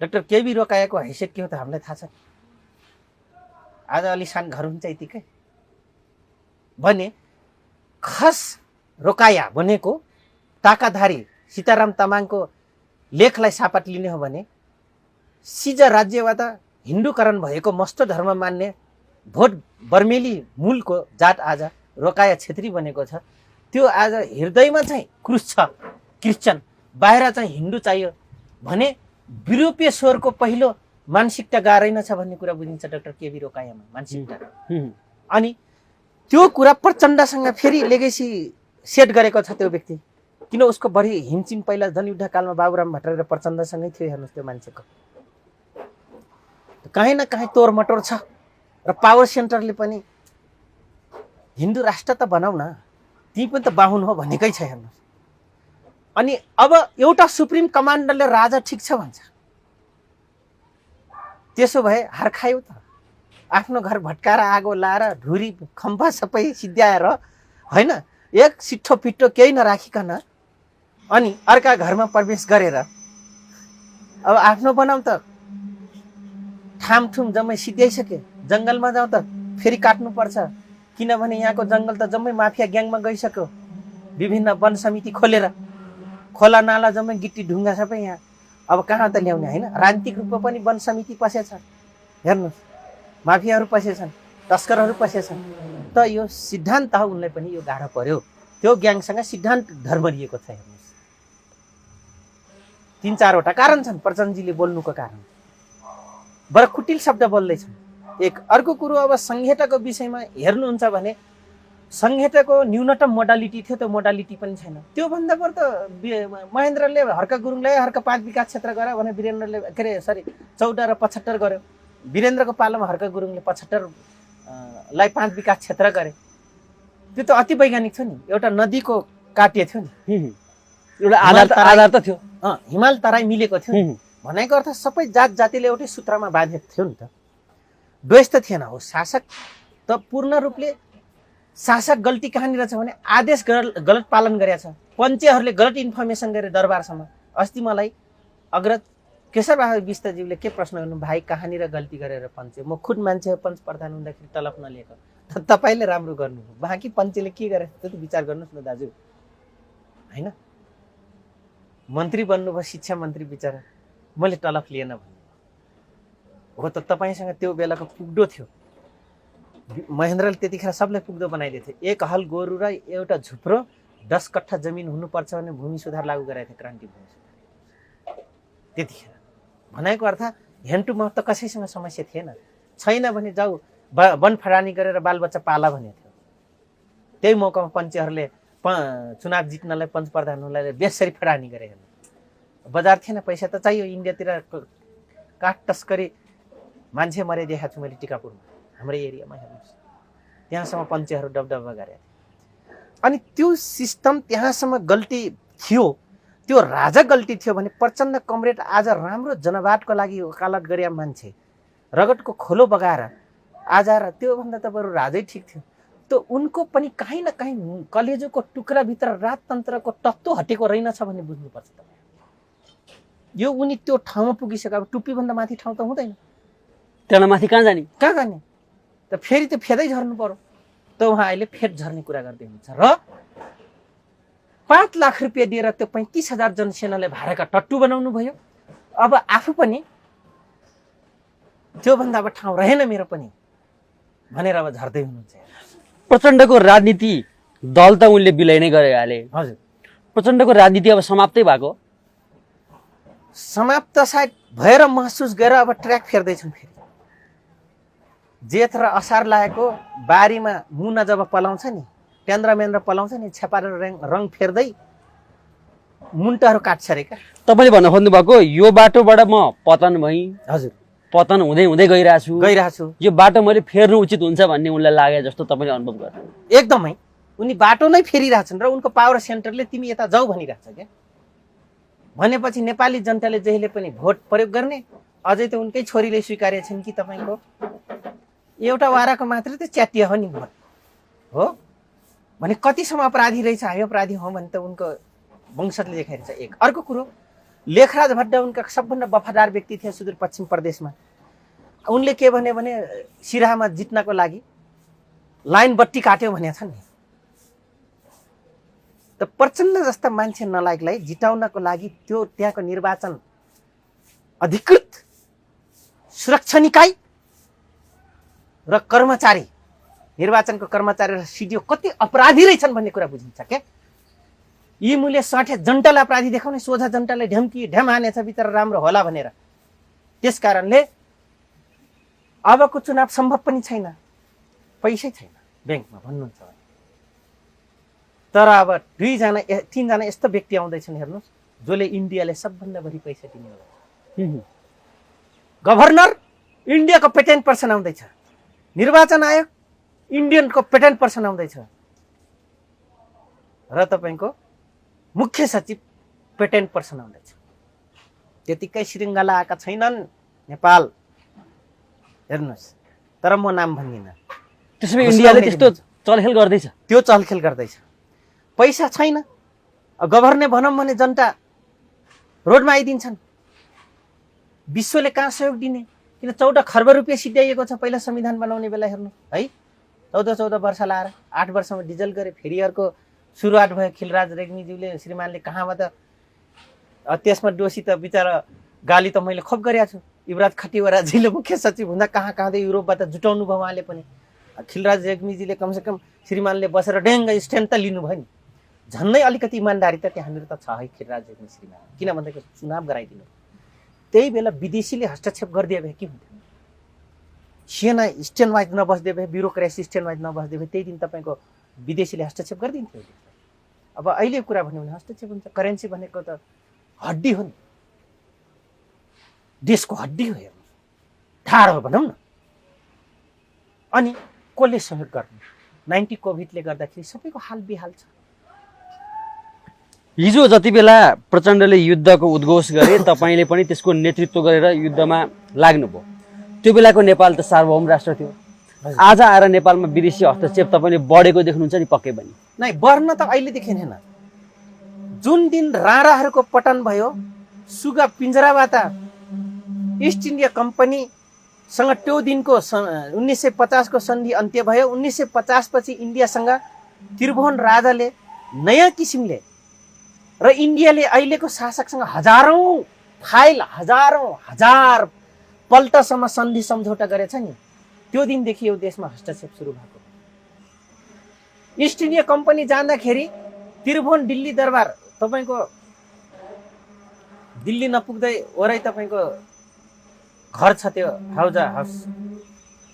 डाक्टर केबी रोकायाको हैसियत के हो त हामीलाई थाहा छ। आज अलिसान घर हुन्छ यतिकै भने खस रोकाया भनेको ताकाधारी सीताराम तामाङको लेखलाई सापट लिने हो भने सिज राज्यबाट हिन्दूकरण भएको मस्तो धर्म मान्ने भोट बर्मेली मूलको जात आज रोकाया छेत्री बनेको छ। त्यो आज हृदयमा चाहिँ क्रुस छ क्रिस्चियन, बाहिर चाहिँ हिन्दू चाहियो भने युरोपीय स्वरको पहिलो मानसिकता गाह्रै छ भन्ने कुरा बुझिन्छ डाक्टर केबी रोकायामा मानसिकता। अनि त्यो कुरा प्रचण्डसँग फेरि लेगेसी सेट गरेको छ त्यो व्यक्ति। किन उसको बढी हिमचिम पहिला जनयुद्ध कालमा बाबुराम भट्टराई र प्रचण्डसँगै थियो। हेर्नुहोस् त्यो मान्छेको कहीँ न कहीँ तोर मटोर छ र पावर सेन्टरले पनि हिन्दू राष्ट्र त बनाऊ न, ती पनि त बाहुन हो भनेकै छ। हेर्नुहोस्, अनि अब एउटा सुप्रिम कमान्डरले राजा ठिक छ भन्छ, त्यसो भए हार खायो त। आफ्नो घर भट्काएर आगो लाएर ढुरी खम्बा सबै सिद्ध्याएर होइन, एक सिट्ठो पिट्टो केही नराखिकन अनि अर्का घरमा प्रवेश गरेर अब आफ्नो बनाऊ त, ठामठुम जम्मै सिद्ध्याइसके, जङ्गलमा जाउँ त फेरि काट्नुपर्छ, किनभने यहाँको जङ्गल त जम्मै माफिया ग्याङमा गइसक्यो। विभिन्न वन समिति खोलेर खोला नाला जम्मै गिट्टी ढुङ्गा सबै यहाँ, अब कहाँ त ल्याउने होइन। राजनीतिक रूपमा पनि वन समिति पसेछ, हेर्नुहोस्, माफियाहरू पसेछन्, तस्करहरू पसेछन्। त यो सिद्धान्त उनलाई पनि यो गाह्रो पर्यो। त्यो ग्याङसँग सिद्धान्त धर्मरिएको छ। हेर्नुहोस्, 3-4वटा कारण छन् प्रचण्डजीले बोल्नुको कारण, बडा कुटिल शब्द बोल्दैछन्। एक अर्को कुरो, अब संहिताको विषयमा हेर्नुहुन्छ भने संहिताको न्यूनतम मोडालिटी थियो, त्यो मोडालिटी पनि छैन। त्योभन्दा बरु त महेन्द्रले हर्क गुरुङलाई हर्क 5 विकास क्षेत्र गर्यो भने वीरेन्द्रले के अरे 14 र 75 गर्यो। वीरेन्द्रको पालोमा हर्क गुरुङले 75 लाई 5 विकास क्षेत्र गरे। त्यो त अति वैज्ञानिक थियो नि, एउटा नदीको काटिए थियो नि, एउटा आधार त थियो, हिमाल तराई मिलेको थियो भनेको अर्थ सबै जात जातिले एउटै सूत्रमा बाँधेको थियो नि त। द्वेष त थिएन। हो, शासक त पूर्ण रूपले शासक गल्ती कहाँनिर छ भने आदेश गलत पालन गरेका छ, पञ्चेहरूले गलत इन्फर्मेसन गरे दरबारसम्म। अस्ति मलाई अग्रज केशरबहादुर विष्टज्यूले के प्रश्न गर्नु, भाइ कहाँनिर गल्ती गरेर पञ्चे, म खुद मान्छे हो, पञ्च प्रधान हुँदाखेरि तलफ नलिएको, तपाईँले राम्रो गर्नु हो, बाँकी पञ्चेले के गरे त्यो त विचार गर्नुहोस् न दाजु, होइन। मन्त्री बन्नुभयो, शिक्षा मन्त्री बिचरा, मैले तलफ लिएन भन्नु हो त। तपाईँसँग त्यो बेलाको पुग्दो थियो, महेन्द्रले त्यतिखेर सबलाई पुग्दो बनाइदिएको थियो। एक हल गोरु र एउटा झुप्रो 10 कट्ठा जमिन हुनुपर्छ भने भूमि सुधार लागू गरेको थियो, क्रान्ति भूमि सुधार। त्यतिखेर भनेको अर्थ ह्यान्ड टु माउथ त कसैसँग समस्या थिएन। छैन भने जाऊ वन फडानी गरेर बालबच्चा पाला भनेको थियो। त्यही मौकामा पञ्चेहरूले चुनाव जित्नलाई पञ्च प्रधान हुनलाई बेसरी फडानी गरे। हेर्नु, बजार थिएन, पैसा त चाहियो। इन्डियातिर काठ तस्करी मान्छे मरे देखाएको छु मैले टिकापुरमा, हाम्रो एरियामा। हेर्नुहोस्, त्यहाँसम्म पञ्चेहरू दबदबा गरे। अनि त्यो सिस्टम त्यहाँसम्म गल्ती थियो त्यो राजा गल्ती थियो भने प्रचण्ड कमरेड आज राम्रो जनवादको लागि वकालत गरे मान्छे रगतको खोलो बगाएर आज त्योभन्दा त बरु राजै ठिक थियो। त उनको पनि कहीँ न कहीँ कलेजोको टुक्राभित्र राजतन्त्रको तत्त्व हटेको रहेनछ भन्ने बुझ्नुपर्छ। यो उनी त्यो ठाउँमा पुगिसक्यो, अब टुप्पीभन्दा माथि ठाउँ त हुँदैन। त्यहाँ माथि कहाँ जाने? कहाँ गर्ने? त फेरि त फेदै झर्नु पर्यो। त उहाँ अहिले फेद झर्ने कुरा गर्दै हुनुहुन्छ र 5 लाख रुपियाँ दिएर त्यो 35,000 जनसेनालाई भारतका टट्टु बनाउनु भयो। अब आफू पनि त्योभन्दा अब ठाउँ रहेन मेरो पनि भनेर अब झर्दै हुनुहुन्छ। प्रचण्डको राजनीति दल त उनले विलय नै गरे हाले। हजुर, प्रचण्डको राजनीति अब समाप्तै भएको? समाप्त सायद भएर महसुस गरेर अब ट्र्याक फेर्दैछन्। फेरि जेठ र असार लागेको बारीमा मुना जब पलाउँछ नि, पेन्द्रमेन्द्र पलाउँछ नि, छेपारेर रङ फेर्दै मुन्टाहरू काट्छ अरे क्या। तपाईँले भन्न खोज्नुभएको यो बाटोबाट म पतन भएँ, हजुर, पतन हुँदै हुँदै गइरहेको छु, यो बाटो मैले फेर्नु उचित हुन्छ भन्ने उनलाई लागे जस्तो तपाईँले अनुभव गर्नु? एकदमै उनी बाटो नै फेरिरहेछन् र उनको पावर सेन्टरले तिमी यता जाऊ भनिरहेछ क्या। भनेपछि नेपाली जनताले जहिले पनि भोट प्रयोग गर्ने। अझै त उनकै छोरीले स्वीकारेका छिन् कि तपाईँको एउटा वाराको मात्रै त च्यातिया हो नि भोट हो भने कतिसम्म अपराधी रहेछ, हामी अपराधी हौँ भने त उनको वंशजले देखाइरहेछ। एक अर्को कुरो, लेखराज भट्ट उनका सबभन्दा वफादार व्यक्ति थिए सुदूरपश्चिम प्रदेशमा। उनले के भने सिराहामा जित्नको लागि लाइन बत्ती काट्यो भनेको छ नि। त प्रचण्ड जस्ता मान्छे नलायकलाई जिताउनको लागि त्यो त्यहाँको निर्वाचन अधिकृत सुरक्षा निकाय र कर्मचारी, निर्वाचनको कर्मचारी र सिडिओ कति अपराधी रहेछन् भन्ने कुरा बुझिन्छ क्या। यी मूल्य 60 जनतालाई अपराधी देखाउने, सोझा जनतालाई ढ्याम हानेछ भित्र राम्रो होला भनेर। त्यस कारणले अबको चुनाव सम्भव पनि छैन, पैसै छैन ब्याङ्कमा भन्नुहुन्छ भने। तर अब 2-3जना यस्तो व्यक्ति आउँदैछन् हेर्नुहोस्, जसले इन्डियाले सबभन्दा बढी पैसा दिने होला। गभर्नर इन्डियाको पेटेन्ट पर्सन आउँदैछ, निर्वाचन आयोग इन्डियनको पेटेन्ट पर्सन आउँदैछ र तपाईँको मुख्य सचिव पेटेन्ट पर्सन आउँदैछ। त्यतिकै श्रृङ्खला आएका छैनन् नेपाल, हेर्नुहोस्। तर म नाम भन्दिनँ। त्यसो भए इन्डियाले त्यस्तो चलखेल गर्दैछ? त्यो चलखेल गर्दैछ। पैसा छैन, गभर्ने भनौँ भने जनता रोडमा आइदिन्छन्। विश्वले कहाँ सहयोग दिने? किन 14 खर्ब रुपियाँ सिद्ध्याइएको छ पहिला संविधान बनाउने बेला हेर्नु है। 14 वर्ष लाएर 8 वर्षमा डिजल गरे। फेरि अर्को सुरुवात भयो, खिलराज रेग्मीज्यूले श्रीमानले कहाँबाट त्यसमा दोषी त बिचरा गाली त मैले खोप गरेको छु। युवराज खटिवराजीले मुख्य सचिव हुँदा कहाँ युरोपबाट जुटाउनु भयो उहाँले पनि। खिलराज रेग्मीजीले कमसेकम श्रीमानले बसेर ड्याङ्ग स्ट्याम्प त लिनुभयो नि। झन्नै अलिकति इमान्दारी त त्यहाँनिर त छ है खिलराज रेग्मी श्रीमान। किन भन्दाखेरि चुनाव गराइदिनु, त्यही बेला विदेशीले हस्तक्षेप गरिदिए भए के हुन्थ्यो? सेना स्ट्यान्डवाइज नबस्दे भए, ब्युरोक्रेसी स्ट्यान्डवाइज नबस्दे भए त्यही दिन तपाईँको विदेशीले हस्तक्षेप गरिदिन्थ्यो। अब अहिले कुरा भन्यो भने हस्तक्षेप हुन्छ। करेन्सी भनेको त हड्डी हो नि, देशको हड्डी हो, हेर्नु ढाड हो भनौँ न। अनि कसले सहयोग गर्नु? 90 कोभिडले गर्दाखेरि सबैको हाल बेहाल छ। हिजो जति बेला प्रचण्डले युद्धको उद्घोष गरे, तपाईँले पनि त्यसको नेतृत्व गरेर युद्धमा लाग्नुभयो। त्यो बेलाको नेपाल त सार्वभौम राष्ट्र थियो। आज आएर नेपालमा विदेशी हस्तक्षेप तपाईँले बढेको देख्नुहुन्छ नि? पक्कै पनि नै, बढ्न त अहिलेदेखि होइन। जुन दिन राणाहरूको पतन भयो, सुगा पिञ्जराबाट इस्ट इन्डिया कम्पनीसँग त्यो दिनको 1950 को सन्धि अन्त्य भयो। 1950 पछि इन्डियासँग त्रिभुवन राजाले नयाँ किसिमले र इन्डियाले अहिलेको शासकसँग हजारौं फाइल, हजार पल्टसम्म सन्धि सम्झौता गरेछ नि। त्यो दिनदेखि यो देशमा हस्तक्षेप सुरु भएको। इस्ट इन्डिया कम्पनी जाँदाखेरि त्रिभुवन दिल्ली दरबार, तपाईँको दिल्ली नपुग्दै वरै तपाईँको घर छ, त्यो हाउजा हाउस,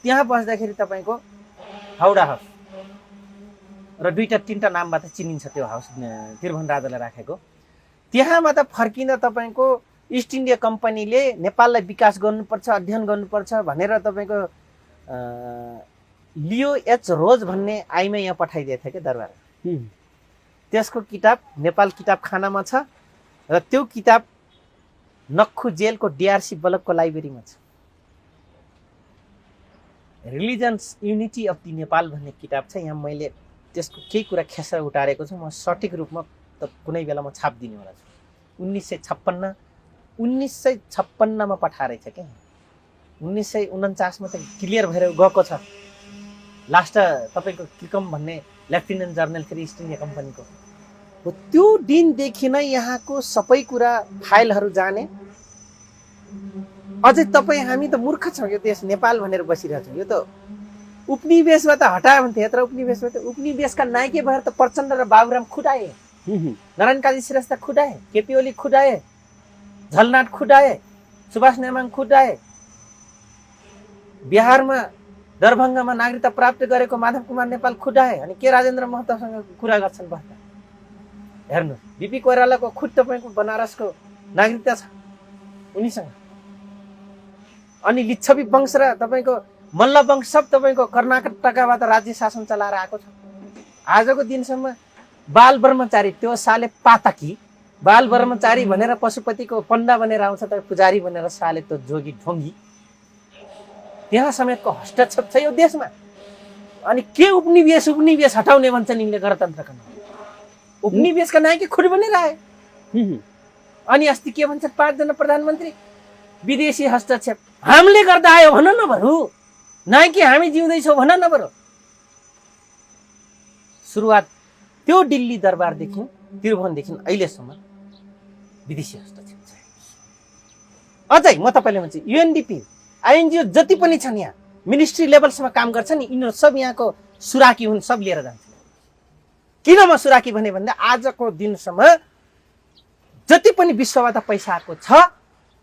त्यहाँ बस्दाखेरि तपाईँको हाउडा हाउस र 2-3टा नामबाट चिनिन्छ त्यो हाउस, त्रिभुवन राजाले राखेको। त्यहाँबाट फर्किँदा तपाईँको इस्ट इन्डिया कम्पनीले नेपाललाई विकास गर्नुपर्छ, अध्ययन गर्नुपर्छ भनेर तपाईँको लियो एच रोज भन्ने आइमा यहाँ पठाइदिएको थियो क्या दरबार। त्यसको किताब नेपाल किताबखानामा छ। र त्यो किताब नक्खु जेलको डिआरसी बल्लभको लाइब्रेरीमा छ। Religions unity of the Nepal भन्ने किताब छ। यहाँ मैले त्यसको केही कुरा खेसेर उटारेको छु। म सठिक रूपमा त कुनै बेला म छापिदिनेवाला छु। 1956 मा पठाएछ क्या। 1949 मा त क्लियर भएर गएको छ। लास्ट तपाईँको क्रिकम भन्ने लेफ्टिनेन्ट जर्नल फेरि इस्ट इन्डिया कम्पनीको हो। त्यो दिनदेखि नै यहाँको सबै कुरा फाइलहरू जाने। अझै तपाईँ हामी त मूर्ख छौँ। यो देश नेपाल भनेर बसिरहेको छौँ। यो त उपनिवेशबाट हटायो भने त यत्र उपनिवेशबाट उपनिवेशका नायके भएर त प्रचण्ड र बाबुराम खुडाए, नारायण काजी श्रेष्ठ खुडाए, केपी ओली खुडाए, झलनाथ खुडाए, सुभाष नेमाङ खुडाए। बिहारमा दरभङ्गामा नागरिकता प्राप्त गरेको माधव कुमार नेपाल खुडाए। अनि के राजेन्द्र महतोसँग कुरा गर्छन् बस्दा हेर्नु। बिपी कोइरालाको खुद तपाईँको बनारसको नागरिकता छ उनीसँग। अनि लिच्छवी वंश र तपाईँको मल्ल वंश सब तपाईँको कर्नाटकबाट राज्य शासन चलाएर आएको छ। आजको दिनसम्म बाल ब्रह्मचारी, त्यो साले पातकी बाल ब्रह्मचारी भनेर पशुपतिको पण्डा भनेर आउँछ, तर पुजारी भनेर साले त्यो जोगी ढोङ्गी, त्यहाँ समेतको हस्तक्षेप छ यो देशमा। अनि के उपनिवेश हटाउने भन्छन् यिनले गणतन्त्रका नाममा। उपनिवेशका नायक खुद बनेर आए। अनि अस्ति के भन्छन् 5 जना प्रधानमन्त्री विदेशी हस्तक्षेप हामीले गर्दा आयो भन न बरु, नायकी हामी जिउँदैछौँ भन न बरु। सुरुवात त्यो दिल्ली दरबारदेखि त्रिभुवनदेखि अहिलेसम्म विदेशी हस्तक्षेप छ। अझै म तपाईँले भन्छु युएनडीपी आइएनजिओ जति पनि छन् यहाँ मिनिस्ट्री लेभलसम्म काम गर्छ नि, यिनीहरू सब यहाँको सुराकी हुन्, सब लिएर जान्छ। किन म सुराकी भने भन्दा आजको दिनसम्म जति पनि विश्वबाट पैसा आएको छ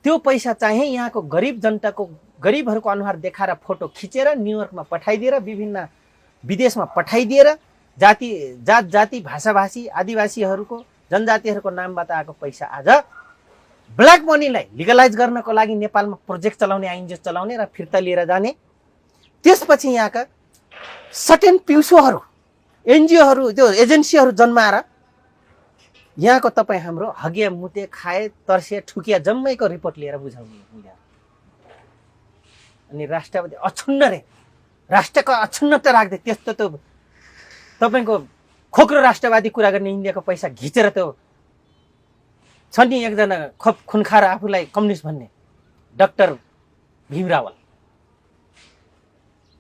त्यो पैसा चाहिँ यहाँको गरिब जनताको, गरिबहरूको अनुहार देखाएर फोटो खिचेर न्युयोर्कमा पठाइदिएर, विभिन्न विदेशमा पठाइदिएर जात जाति भाषाभाषी आदिवासीहरूको जनजातिहरूको नामबाट आएको पैसा आज ब्ल्याक मनीलाई लिगलाइज गर्नको लागि नेपालमा प्रोजेक्ट चलाउने, आइएनजिओ चलाउने र फिर्ता लिएर जाने। त्यसपछि यहाँका सर्टेन पिउसोहरू, एनजिओहरू, त्यो एजेन्सीहरू जन्माएर यहाँको तपाईँ हाम्रो हगिया मुते खाए तर्सिया ठुकिया जम्मैको रिपोर्ट लिएर बुझाउने मिडिया। अनि राष्ट्रवादी अक्षुण्ण रे, राष्ट्रको अक्षुण्णता राख्दै त्यस्तो त्यो तपाईँको खोक्रो राष्ट्रवादी कुरा गर्ने इन्डियाको पैसा घिचेर त्यो छ नि एकजना खुनखार आफूलाई कम्युनिस्ट भन्ने डाक्टर भीम रावल,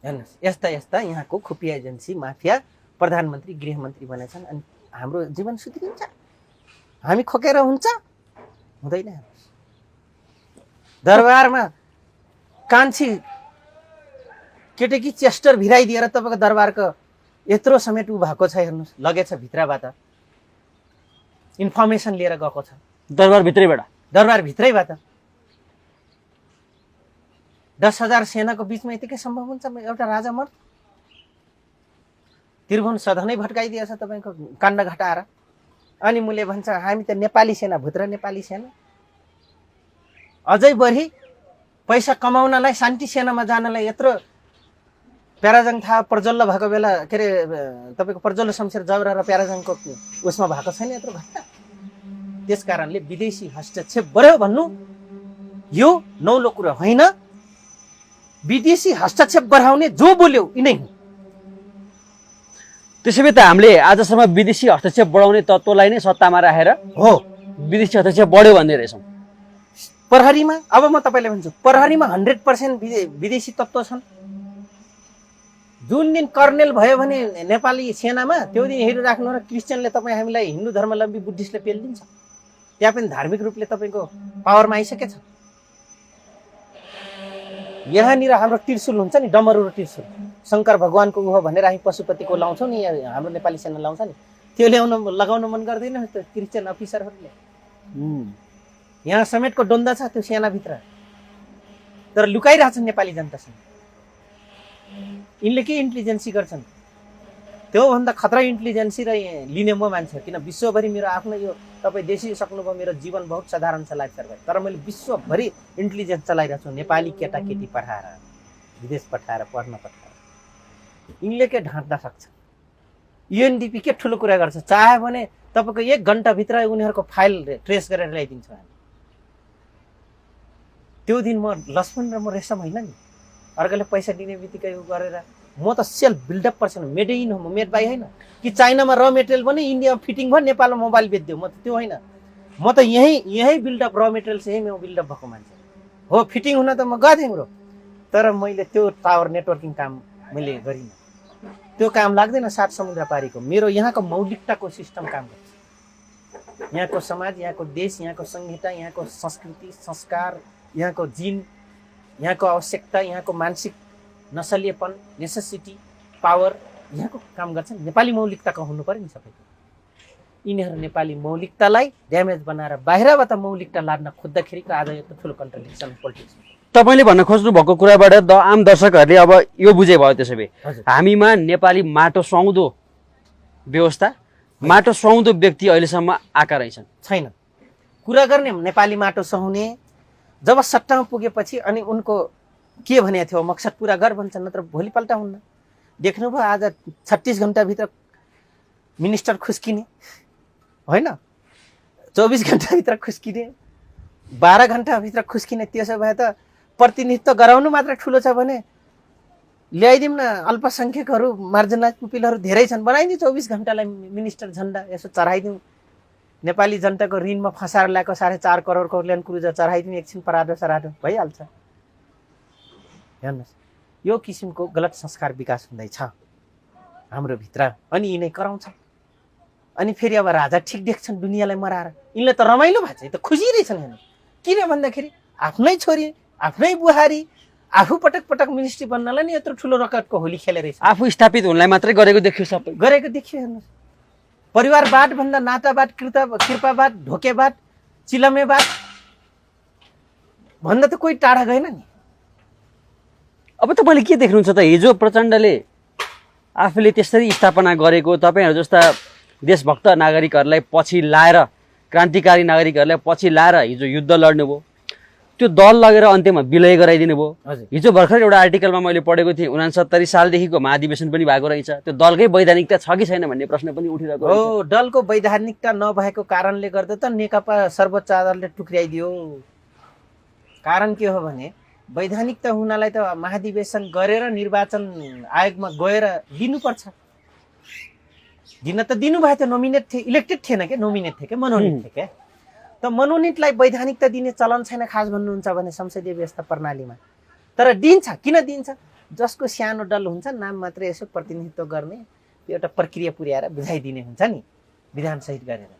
हेर्नुहोस् यस्ता यस्ता यहाँको खुफिया एजेन्सी माफिया प्रधानमन्त्री गृहमन्त्री बनेछन्। अनि हाम्रो जीवन सुध्रिन्छ, हामी खोकेर हुन्छ हुँदैन। दरबारमा कान्छी केटेकी चेस्टर भिराइदिएर तपाईँको दरबारको यत्रो समेत उ भएको छ। हेर्नुहोस् लगेछ भित्रबाट इन्फर्मेसन लिएर गएको छ दरबारभित्रैबाट 10,000 सेनाको बिचमा यतिकै सम्भव हुन्छ एउटा राजा मर्छ? त्रिभुवन सधनै भट्काइदिएछ तपाईँको काण्ड घटाएर। अनि मुले भन्छ हामी त नेपाली सेना, भुत्र नेपाली सेना। अझै बढी पैसा कमाउनलाई, शान्ति सेनामा जानलाई यत्रो प्याराजङ थाहा प्रज्वल्ल भएको बेला के अरे तपाईँको प्रज्वल्ल शमशेर जबरा र प्याराजङको उसमा भएको छैन यत्रो घटना। त्यस कारणले विदेशी हस्तक्षेप बढ्यो भन्नु यो नौलो कुरा होइन। विदेशी हस्तक्षेप बढाउने जो बोल्यो यिनै हो। त्यसैले त हामीले आजसम्म विदेशी हस्तक्षेप बढाउने तत्त्वलाई नै सत्तामा राखेर हो विदेशी हस्तक्षेप बढ्यो भन्ने रहेछौँ। प्रहरीमा अब म तपाईँले भन्छु प्रहरीमा 100% विदेशी तत्त्व छन्। जुन दिन कर्नेल भयो भने नेपाली सेनामा त्यो दिन हेरिराख्नु र क्रिस्चियनले तपाईँ हामीलाई हिन्दू धर्मावलम्बी बुद्धिस्टले पेलिदिन्छ। त्यहाँ पनि धार्मिक रूपले तपाईँको पावरमा आइसकेछ। यहाँनिर हाम्रो त्रिशूल हुन्छ नि, डमरू र त्रिशूल शङ्कर भगवानको उ हो भनेर हामी पशुपतिको लाउँछौँ नि, हाम्रो नेपाली सेना लाउँछ नि, त्यो लगाउन मन गर्दैन क्रिस्चियन अफिसरहरूले। यहाँ समेतको डोन्दा छ त्यो सेनाभित्र, तर लुकाइरहेछन् नेपाली जनतासँग। यिनले के इन्टेलिजेन्सी गर्छन्? त्योभन्दा खतरा इन्टेलिजेन्सी र लिने म मान्छे, किन विश्वभरि मेरो आफ्नो यो तपाईँ देखिसक्नुभयो मेरो जीवन बहुत साधारण छ लाइफ सर्भाइभ, तर मैले विश्वभरि इन्टेलिजेन्स चलाइरहेको छु नेपाली केटाकेटी पठाएर, विदेश पठाएर, पढ्न पठाएर। यिनले के ढाँट्न सक्छ? युएनडीपी के ठुलो कुरा गर्छ? चाह्यो भने तपाईँको 1 घन्टाभित्र उनीहरूको फाइल ट्रेस गरेर ल्याइदिन्छ। त्यो दिन म लक्ष्मण र म रेशम होइन नि, अर्कोले पैसा दिने बित्तिकै उ गरेर म त self buildup person, made in हो, मेड बाई होइन कि चाइनामा र मेटेरियल पनि इन्डियामा फिटिङ भयो, नेपालमा मोबाइल बेचिदियो, म त त्यो होइन। म त यहीँ बिल्डअप, र मेटेरियल चाहिँ यहीँ म बिल्डअप भएको मान्छे हो। फिटिङ हुन त म गएको थिएँ ब्रो, तर मैले त्यो टावर नेटवर्किङ काम मैले गरिनँ। त्यो काम लाग्दैन 7 समुद्र पारीको। मेरो यहाँको मौलिकताको सिस्टम काम गर्छ। यहाँको समाज, यहाँको देश, यहाँको संहिता, यहाँको संस्कृति संस्कार, यहाँको जिन, यहाँको आवश्यकता, यहाँको मानसिक नसलिएपन, नेसेसिटी, पावर, यहाँको काम गर्छ। नेपाली मौलिकताको हुनु पर्यो नि सबैको। यिनीहरू नेपाली मौलिकतालाई ड्यामेज बनाएर बाहिरबाट मौलिकता लाद्न खोज्दाखेरिको आज यत्रो ठुलो कन्ट्रडिक्सन पोलिटिक्स। तपाईँले भन्न खोज्नु भएको कुराबाट आम दर्शकहरूले अब यो बुझे भयो। त्यसो भए हजुर। हामीमा नेपाली माटो सुहाउँदो व्यवस्था, माटो सुहाउँदो व्यक्ति अहिलेसम्म आएका रहेछन्। छैन। कुरा गर्ने नेपाली माटो सुहाउने जब सट्टामा पुगेपछि अनि उनको के भनेको थियो, मकसद पुरा गर भन्छ, नत्र भोलिपल्ट हुन्न। देख्नुभयो आज 36 घन्टाभित्र मिनिस्टर खुस्किने होइन, 24 घन्टाभित्र खुस्किने, 12 घन्टाभित्र खुस्किने। त्यसो भए त प्रतिनिधित्व गराउनु मात्र ठुलो छ भने ल्याइदिउँ न। अल्पसङ्ख्यकहरू, मार्जिनलाइज पिपलहरू धेरै छन्, बनाइदिउँ 24 घन्टालाई मिनिस्टर झन्डा यसो चढाइदिउँ। नेपाली जनताको ऋणमा फसाएर ल्याएको 4.5 करोडको ल्यान्ड क्रुजर चढाइदिउँ, एकछिन पराडो सराडो भइहाल्छ। हेर्नुहोस्, यो किसिमको गलत संस्कार विकास हुँदैछ हाम्रो भित्र, अनि यिनै कराउँछ। अनि फेरि अब राजा ठिक देख्छन् दुनियाँलाई मराएर। यिनले त रमाइलो भएको छ, त खुसी रहेछन्। हेर्नु किन भन्दाखेरि आफ्नै छोरी, आफ्नै बुहारी, आफू पटक पटक मिनिस्ट्री बन्नलाई नि यत्रो ठुलो रकतको होली खेलेर रहेछ। आफू स्थापित हुनलाई मात्रै गरेको देखियो, सबै गरेको देखियो। हेर्नुहोस्, परिवारवाद भन्दा नातावाद, कृपावाद, ढोकेवाद, चिलमेवाद भन्दा त कोही टाढा गएन नि। अब तपाईँले के देख्नुहुन्छ त? हिजो प्रचण्डले आफूले त्यसरी स्थापना गरेको, तपाईँहरू जस्ता देशभक्त नागरिकहरूलाई पछि लाएर, क्रान्तिकारी नागरिकहरूलाई पछि लाएर हिजो युद्ध लड्नुभयो, त्यो दल लगेर अन्त्यमा विलय गराइदिनु भयो। हिजो भर्खर एउटा आर्टिकलमा मैले पढेको थिएँ 69 सालदेखिको महाधिवेशन पनि भएको रहेछ। त्यो दलकै वैधानिकता छ कि छैन भन्ने प्रश्न पनि उठिरहेको हो। दलको वैधानिकता नभएको कारणले गर्दा त नेकपा सर्वोच्च अदालतले टुक्र्याइदियो। कारण के हो भने वैधानिकता हुनलाई त महाधिवेशन गरेर निर्वाचन आयोगमा गएर दिनुपर्छ। दिन त दिनुभएको थियो, नोमिनेट थिए, इलेक्टेड थिएन क्या, नोमिनेट थिए क्या, मनोनित थिए क्या। त मनोनितलाई वैधानिकता दिने चलन छैन खास भन्नुहुन्छ भने संसदीय व्यवस्था प्रणालीमा। तर दिन्छ, किन दिन्छ? जसको सानो दल हुन्छ, नाम मात्रै यसो प्रतिनिधित्व गर्ने, एउटा प्रक्रिया पुर्याएर बुझाइदिने हुन्छ नि, विधान सहित गरेर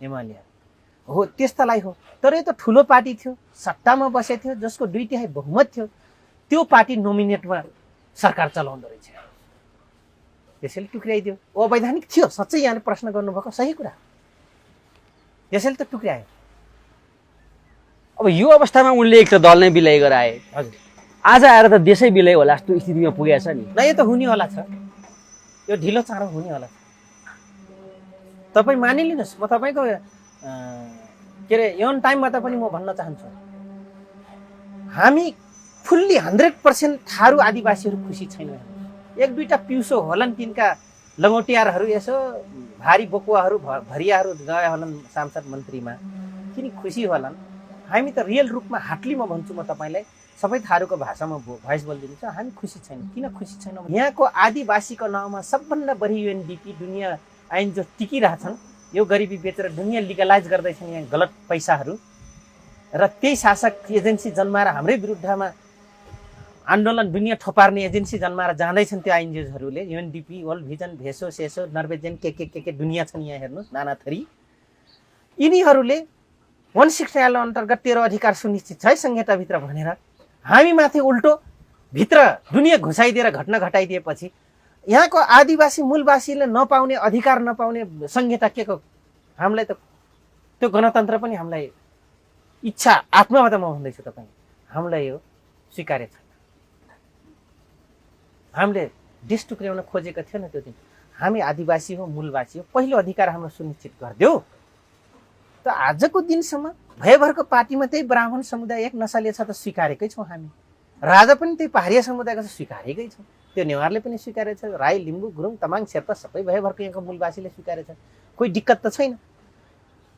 एमाले हो, त्यस्तालाई हो। तर यो त ठुलो पार्टी थियो, सत्तामा बसेको थियो, जसको 2/3 बहुमत थियो, त्यो पार्टी नोमिनेटमा सरकार चलाउँदो रहेछ, त्यसैले टुक्र्याइदियो। अवैधानिक थियो, साँच्चै यहाँले प्रश्न गर्नुभएको सही कुरा, त्यसैले त टुक्र्यायो। अब यो अवस्थामा उनले एक त दल नै विलय गराए। हजुर, आज आएर त देशै विलय होला जस्तो स्थितिमा पुगेछ नि। न यो त हुने होला छ, यो ढिलो चाँडो हुने होला छ। तपाईँ मानिलिनुहोस्, म तपाईँको के अरे यौन टाइममा त पनि म भन्न चाहन्छु, हामी फुल्ली 100% थारू आदिवासीहरू खुसी छैनौँ। 1-2टा पिउसो होलान्, तिनका लङ्गोटियारहरू यसो भारी बोकुवाहरू भरियाहरू गए होलान् सांसद मन्त्रीमा, किन खुसी होलान्? हामी त रियल रूपमा हाटली म भन्छु, म तपाईँलाई सबै थारूको भाषामा भोइस बोलिदिन्छ, हामी खुसी छैनौँ। किन खुसी छैनौँ? यहाँको आदिवासीको नाउँमा सबभन्दा बढी UNDP दुनियाँ ऐन जो टिकिरहेछन्, यो गरिबी बेचेर दुनियाँ लिगलाइज गर्दैछन् यहाँ गलत पैसाहरू, र त्यही शासक एजेन्सी जन्माएर हाम्रै विरुद्धमा आन्दोलन दुनियाँ थोपार्ने एजेन्सी जन्माएर जाँदैछन् त्यो आइएनजिओजहरूले। UNDP, वर्ल्ड भिजन, भेसो सेसो, नर्वेजियन के दुनियाँ छन् यहाँ, हेर्नुहोस् नाना थरी। यिनीहरूले 169 अन्तर्गत 13 अधिकार सुनिश्चित छ है संहिताभित्र भनेर हामी माथि उल्टो भित्र दुनियाँ घुसाइदिएर घटना घटाइदिएपछि यहाँको आदिवासी मूलवासीले नपाउने अधिकार नपाउने संहिता के को? हामीलाई त त्यो गणतन्त्र पनि हामीलाई इच्छा आत्माबाट म भन्दैछु तपाईँ, हामीलाई यो स्वीकार्य छैन। हामीले देश टुक्र्याउन खोजेको थियो नि त्यो दिन। हामी आदिवासी हो, मूलवासी हो, पहिलो अधिकार हाम्रो सुनिश्चित गरिदेऊ। त आजको दिनसम्म भयभरको पार्टीमा त्यही ब्राह्मण समुदाय एक नसलिए छ त स्वीकारेकै छौँ हामी। राजा पनि त्यही पहाडिया समुदायको स्वीकारेकै छ, त्यो नेवारले पनि स्वीकारेछ, राई लिम्बू गुरुङ तामाङ शेर्पा सबै भयभरको यहाँको मूलवासीले स्वीकारेछ, कोही दिक्कत त छैन।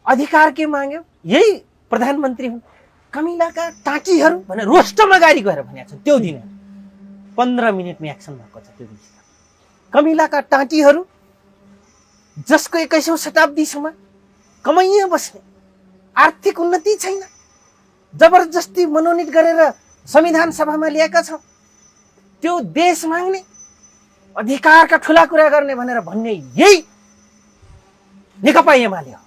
अधिकार के माग्यो? यही प्रधानमन्त्री हुन्, कमिलाका टाँटीहरू भनेर रोस्टमा गाडी गएर भनेको छ त्यो दिन। 15 मिनटमा एक्सन भएको छ त्यो दिन। कमिलाका टाँटीहरू जसको 21औं शताब्दीसम्म कमाइया बस्ने, आर्थिक उन्नति छैन, जबरजस्ती मनोनित गरेर संविधान सभामा ल्याएका छौँ, त्यो देश माग्ने, अधिकारका ठुला कुरा गर्ने भनेर भन्ने यही नेकपा एमाले हो।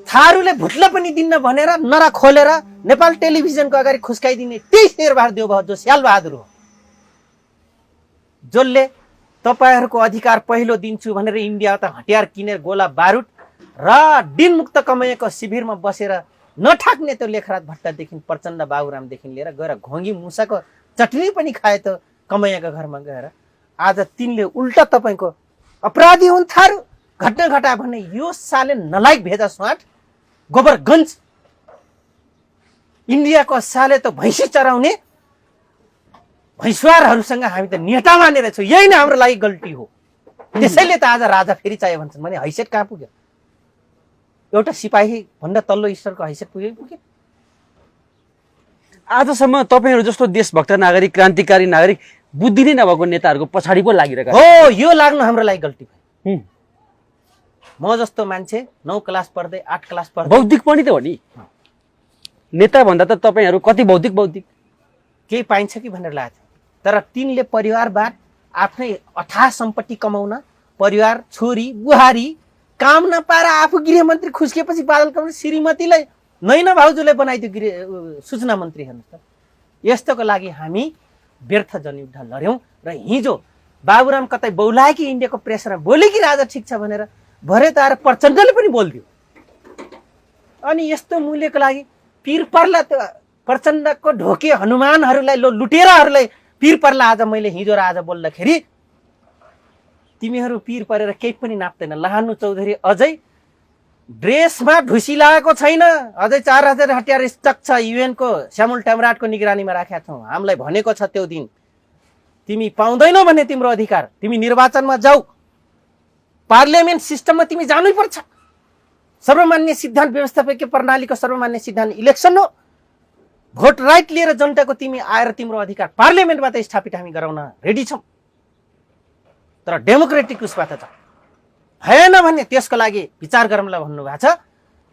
थारूले भुट्ल पनि दिन्न भनेर नरा खोलेर नेपाल टेलिभिजनको अगाडि खुस्काइदिने त्यही शेरबहादुर देउवा जो स्यालबहादुर हो, जसले तपाईहरूको अधिकार पहिलो दिन्छु भनेर इन्डिया त हतियार किनेर गोला बारुद र दिनमुक्त कमाइएको शिविरमा बसेर नठाक्ने त्यो लेखराज भट्टदेखि प्रचण्ड बाबुरामदेखि लिएर गएर घोङ्गी मुसाको चटनी पनि खाए त कमाइएको घरमा गएर। आज तिनले उल्टा तपाईँको अपराधी हुन् थारू, घटना घटा भन्ने यो साले नलायक भेजा स्वाट गोबरगञ्ज इन्डियाको साले त भैँसी चराउने भैँसवारहरूसँग हामी त नेता मानेर छौँ, यही नै हाम्रो लागि गल्ती हो। त्यसैले त आज राजा फेरि चाहियो भन्छन् भने हैसियत कहाँ पुग्यो? एउटा सिपाही भन्दा तल्लो स्तरको हैसियत पुग्यो। आजसम्म तपाईँहरू जस्तो देशभक्त नागरिक, क्रान्तिकारी नागरिक, बुद्धि नै नभएको नेताहरूको पछाडि पो लागिरहेका हो, यो लाग्नु हाम्रो लागि गल्ती भयो। म जस्तो मान्छे 9 क्लास पढ्दै 8 क्लास पढ्दै बौद्धिक पनि त हो नि, नेता भन्दा त तपाईँहरू कति बौद्धिक केही पाइन्छ कि भनेर लागेको थियो। तर तिनले परिवारवाद, आफ्नै अथाह सम्पत्ति कमाउन, परिवार छोरी बुहारी काम नपाएर आफू गृहमन्त्री खुस्किएपछि बादल कमल श्रीमतीलाई नैना भाउजूले बनाइदियो सूचना मन्त्री। हेर्नुहोस् त, यस्तोको लागि हामी व्यर्थ जनयुद्ध लड्यौँ र हिजो बाबुराम कतै बौलाए कि इन्डियाको प्रेसरमा बोले कि राजा ठिक छ भनेर भरे त आएर प्रचण्डले पनि बोलिदियो। अनि यस्तो मूल्यको लागि पीर पर्ला त्यो प्रचण्डको ढोके हनुमानहरूलाई लुटेराहरूलाई पीर पर्ला। आज मैले हिजो र आज बोल्दाखेरि तिमीहरू पीर परेर केही पनि नाप्दैन। लाहानु चौधरी अझै ड्रेसमा ढुसी लागेको छैन, अझै 4000 हतियार स्टक छ, युएनको श्यामुल टेमराटको निगरानीमा राखेका छौँ। हामीलाई भनेको छ त्यो दिन तिमी पाउँदैनौ भने तिम्रो अधिकार, तिमी निर्वाचनमा जाऊ, पार्लियामेन्ट सिस्टममा तिमी जानै पर्छ। सर्वमान्य सिद्धान्त व्यवस्थापकीय प्रणालीको सर्वमान्य सिद्धान्त इलेक्सन हो। भोट राइट लिएर जनताको तिमी आएर तिम्रो अधिकार पार्लियामेन्टबाट स्थापित हामी गराउन रेडी छौँ, तर डेमोक्रेटिक उसबाट छ भएन भने त्यसको लागि विचार गरौँला भन्नुभएको छ।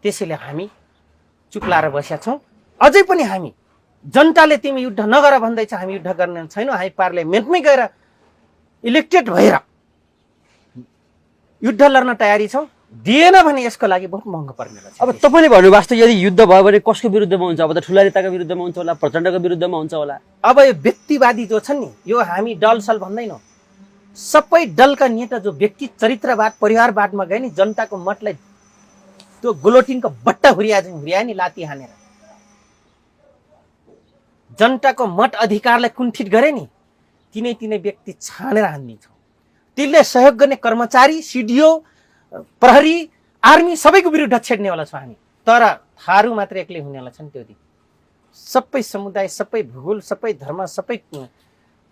त्यसैले हामी चुप लाएर बसेका छौँ। अझै पनि हामी जनताले तिमी युद्ध नगर भन्दैछ, हामी युद्ध गर्ने छैनौँ। हामी पार्लियामेन्टमै गएर इलेक्टेड भएर युद्ध लड्न तयारी छौँ। दिएन भने यसको लागि बहुत महँगो पर्ने रहेछ। अब तपाईँले भन्नुभएको जस्तो यदि युद्ध भयो भने कसको विरुद्धमा हुन्छ? अब त ठुला नेताको विरुद्धमा हुन्छ होला, प्रचण्डको विरुद्धमा हुन्छ होला। अब यो व्यक्तिवादी जो छन् नि, यो हामी दलसल भन्दैनौँ, सबै दलका नेता जो व्यक्ति चरित्रवाद परिवारवादमा गए नि, जनताको मतलाई त्यो गुलोटिनको बट्टा हुर्याए नि लाती हानेर, जनताको मत अधिकारलाई कुण्ठित गरे नि, तिनै व्यक्ति छानेर हानिदिन्छौँ। तिनले सहयोग गर्ने कर्मचारी, सिडिओ, प्रहरी, आर्मी सबैको विरुद्ध छेड्नेवाला छौँ हामी। तर थारू मात्र एक्लै हुनेवाला छन् त्यो दिन। सबै समुदाय, सबै भूगोल, सबै धर्म, सबै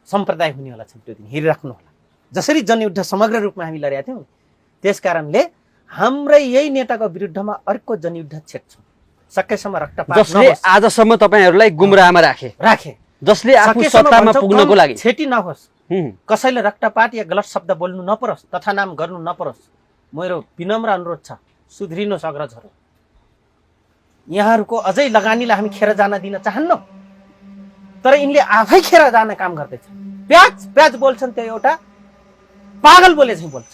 सम्प्रदाय हुनेवाला छन् त्यो दिन। हेरिराख्नु होला, जसरी जनयुद्ध समग्र रूपमा हामी लडेका थियौँ, त्यस कारणले हाम्रै यही नेताको विरुद्धमा अर्को जनयुद्ध छेड्छौँ। सकेसम्म रक्तपात जसले आजसम्म तपाईँहरूलाई गुमराहमा राखे, जसले आफू सत्तामा पुग्नको लागि छेटी नहोस्, कसैले रक्तपात या गलत शब्द बोल्नु नपरोस्, तथा नाम गर्नु नपरोस्। मेरो विनम्र अनुरोध छ, सुध्रिनुहोस् अग्रजहरू। यहाँहरूको अझै लगानीलाई हामी खेर जान दिन चाहन्नौँ, तर यिनले आफै खेर जान काम गर्दैछ। प्याज बोल्छन्, त्यो एउटा पागल बोले चाहिँ बोल्छ।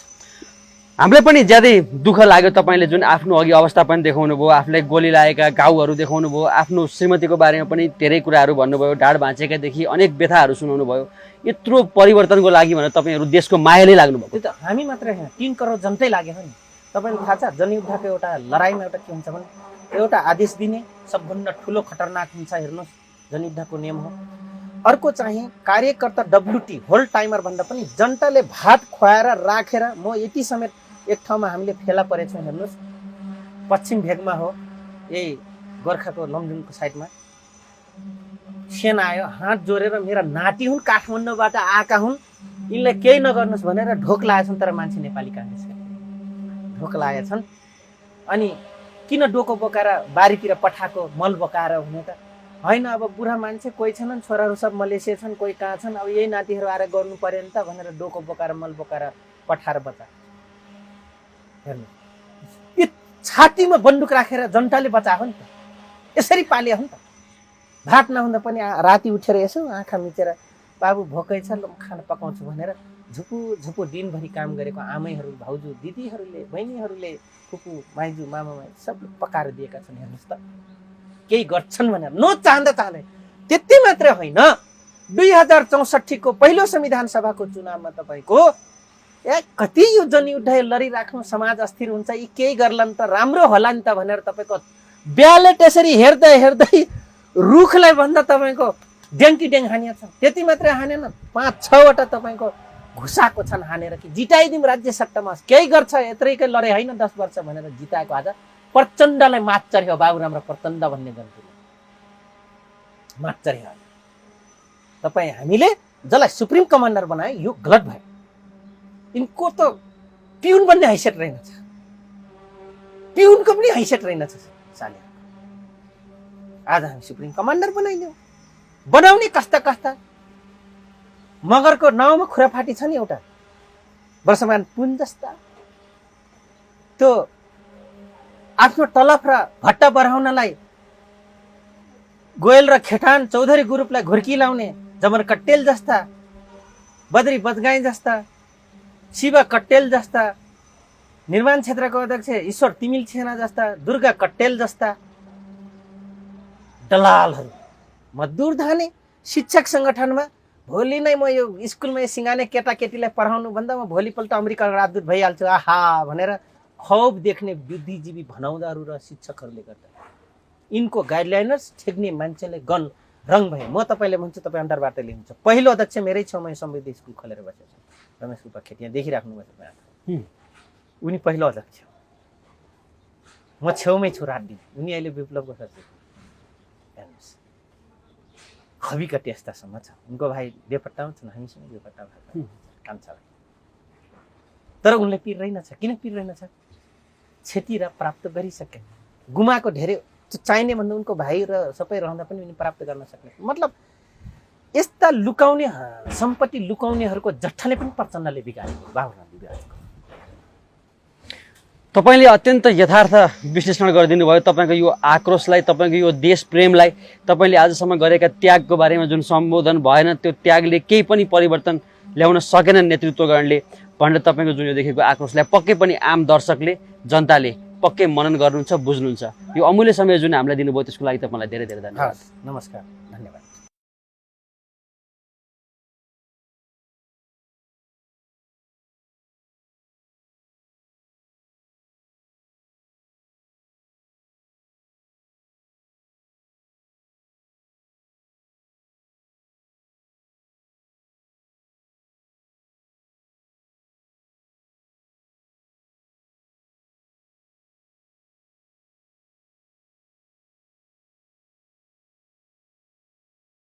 हामीलाई पनि ज्यादै दुःख लाग्यो तपाईँले जुन आफ्नो अघि अवस्था पनि देखाउनु भयो, आफूलाई गोली लागेका घाउहरू देखाउनु भयो, आफ्नो श्रीमतीको बारेमा पनि धेरै कुराहरू भन्नुभयो, ढाड भाँचेकादेखि अनेक व्यथाहरू सुनाउनु भयो। यत्रो परिवर्तनको लागि भनेर तपाईँहरू देशको मायाले लाग्नुभयो। त्यो त हामी मात्रै होइन, 3 करोड जनतै लाग्यो नि। तपाईँलाई थाहा छ जनयुद्धको एउटा लडाइँमा एउटा के हुन्छ भने एउटा आदेश दिने सबभन्दा ठुलो खतरनाक हुन्छ। हेर्नुहोस्, जनयुद्धको नियम हो। अर्को चाहिँ कार्यकर्ता WT होल टाइमर भन्दा पनि जनताले भात खुवाएर राखेर, म यति समेत एक ठाउँमा हामीले फेला परेछौँ। हेर्नुहोस्, पश्चिम भेगमा हो, यही गोर्खाको लमजुङको साइडमा सेना आयो, हात जोडेर मेरा नाति हुन्, काठमाडौँबाट आएका हुन्, यिनलाई केही नगर्नुहोस् भनेर ढोक लगाएछन्। तर मान्छे नेपाली काङ्ग्रेसका ढोक लगाएछन्। अनि किन डोको बोकाएर बारीतिर पठाएको मल बोकाएर हुने त होइन। अब बुढा मान्छे कोही छैनन्, छोराहरू सब मलेसिया छन्, कोही कहाँ छन्, अब यही नातिहरू आएर गर्नु पर्यो नि त भनेर डोको बोकाएर मल बोकाएर पठाएर बचा। हेर्नु, यो छातीमा बन्दुक राखेर जनताले बचाएको नि त, यसरी पालियो नि त। भात नहुँदा पनि राति उठेर यसो आँखा मिचेर बाबु भोकै छ, ल खाना पकाउँछु भनेर झुपु झुपु दिनभरि काम गरेको आमैहरू, भाउजू, दिदीहरूले, बहिनीहरूले, फुपू, माइजू, मामा माइजू सबले पकाएर दिएका छन्। हेर्नुहोस् त, केही गर्छन् भनेर चाहँदा चाहँदै। त्यति मात्रै होइन, 2064 को पहिलो संविधान सभाको चुनावमा तपाईँको कति यो जनयुद्ध लडिराख्नु, समाज अस्थिर हुन्छ, यी केही गर्ला नि त राम्रो होला नि त भनेर तपाईँको ब्यालेट यसरी हेर्दै हेर्दै रुखलाई भन्दा तपाईँको ड्याङ्की ड्याङ हानिएको छ। त्यति मात्रै हानेन, 5-6वटा तपाईँको घुसाएको छन् हानेर कि जिताइदिउँ राज्य सट्टामा, केही गर्छ यत्रैकै लडे होइन 10 वर्ष भनेर जिताएको। आज प्रचण्डलाई मात चढ्यो, बाबुराम र प्रचण्ड भन्ने जन्तुले मात चढ्यो। तपाईँ हामीले जसलाई सुप्रिम कमान्डर बनायो यो गलत भयो। यिनको त पिउन बन्ने हैसियत रहेनछ, पिउनको पनि हैसियत रहेनछ साले। आज हामी सुप्रिम कमान्डर बनाइदियौँ। बनाउने कस्ता कस्ता मगरको नाउँमा खुराफाटी छ नि एउटा वर्षमान पुन जस्ता, त्यो आफ्नो तलफ र भट्टा बढाउनलाई गोयल र खेटान चौधरी ग्रुपलाई घुर्की लाउने जमर कट्टेल जस्ता, बद्री बजगाई जस्ता, शिव कट्टेल जस्ता, निर्माण क्षेत्रको अध्यक्ष ईश्वर तिमिल छेना जस्ता, दुर्गा कट्टेल जस्ता दलालहरू, मजदुर धाने शिक्षक सङ्गठनमा भोलि नै म यो स्कुलमा सिँगाने केटाकेटीलाई पढाउनु भन्दा म भोलिपल्ट अमेरिका राजदूत भइहाल्छु आहा भनेर खौफ देख्ने बुद्धिजीवी भनाउँदाहरू र शिक्षकहरूले गर्दा यिनको गाइडलाइनर्स ठेक्ने मान्छेले गन रङ भए। म तपाईँले भन्छु, तपाईँ अन्तर्वार्ता लिनुहुन्छ। पहिलो अध्यक्ष मेरै छेउमा समृद्धि स्कुल खोलेर बसेको छ, रमेश उपाख्यात, यहाँ देखिराख्नु भएको। उनी पहिलो अध्यक्ष, म छेउमै छु रात दिन। उनी अहिले विप्लवको सचिव। हेर्नुहोस्, खबी कति यस्तासम्म छ। उनको भाइ बेपट्टामा छन्, हामीसँग बेपट्टा भएको काम छ। तर उनले पिर रहेनछ। किन पिर रहेनछ? क्षति र प्राप्त गरिसके, गुमाएको धेरै चाहिने भन्दा उनको भाइ र सबै रहँदा पनि उनी प्राप्त गर्न सक्ने। मतलब यस्ता लुकाउने सम्पत्ति लुकाउनेहरूको जट्ठाले पनि प्रचण्डले बिगारेको, बाबुरामले बिगारेको। तपाईँले अत्यन्त यथार्थ विश्लेषण गरिदिनु भयो। तपाईँको यो आक्रोशलाई, तपाईँको यो देश प्रेमलाई, तपाईँले आजसम्म गरेका त्यागको बारेमा जुन सम्बोधन भएन, त्यो त्यागले केही पनि परिवर्तन ल्याउन सकेन नेतृत्वगणले भनेर तपाईँको जुन यो देखेको आक्रोशलाई पक्कै पनि आम दर्शकले, जनताले पक्कै मनन गर्नुहुन्छ, बुझ्नुहुन्छ। यो अमूल्य समय जुन हामीलाई दिनुभयो त्यसको लागि तपाईँलाई धेरै धेरै धन्यवाद। नमस्कार।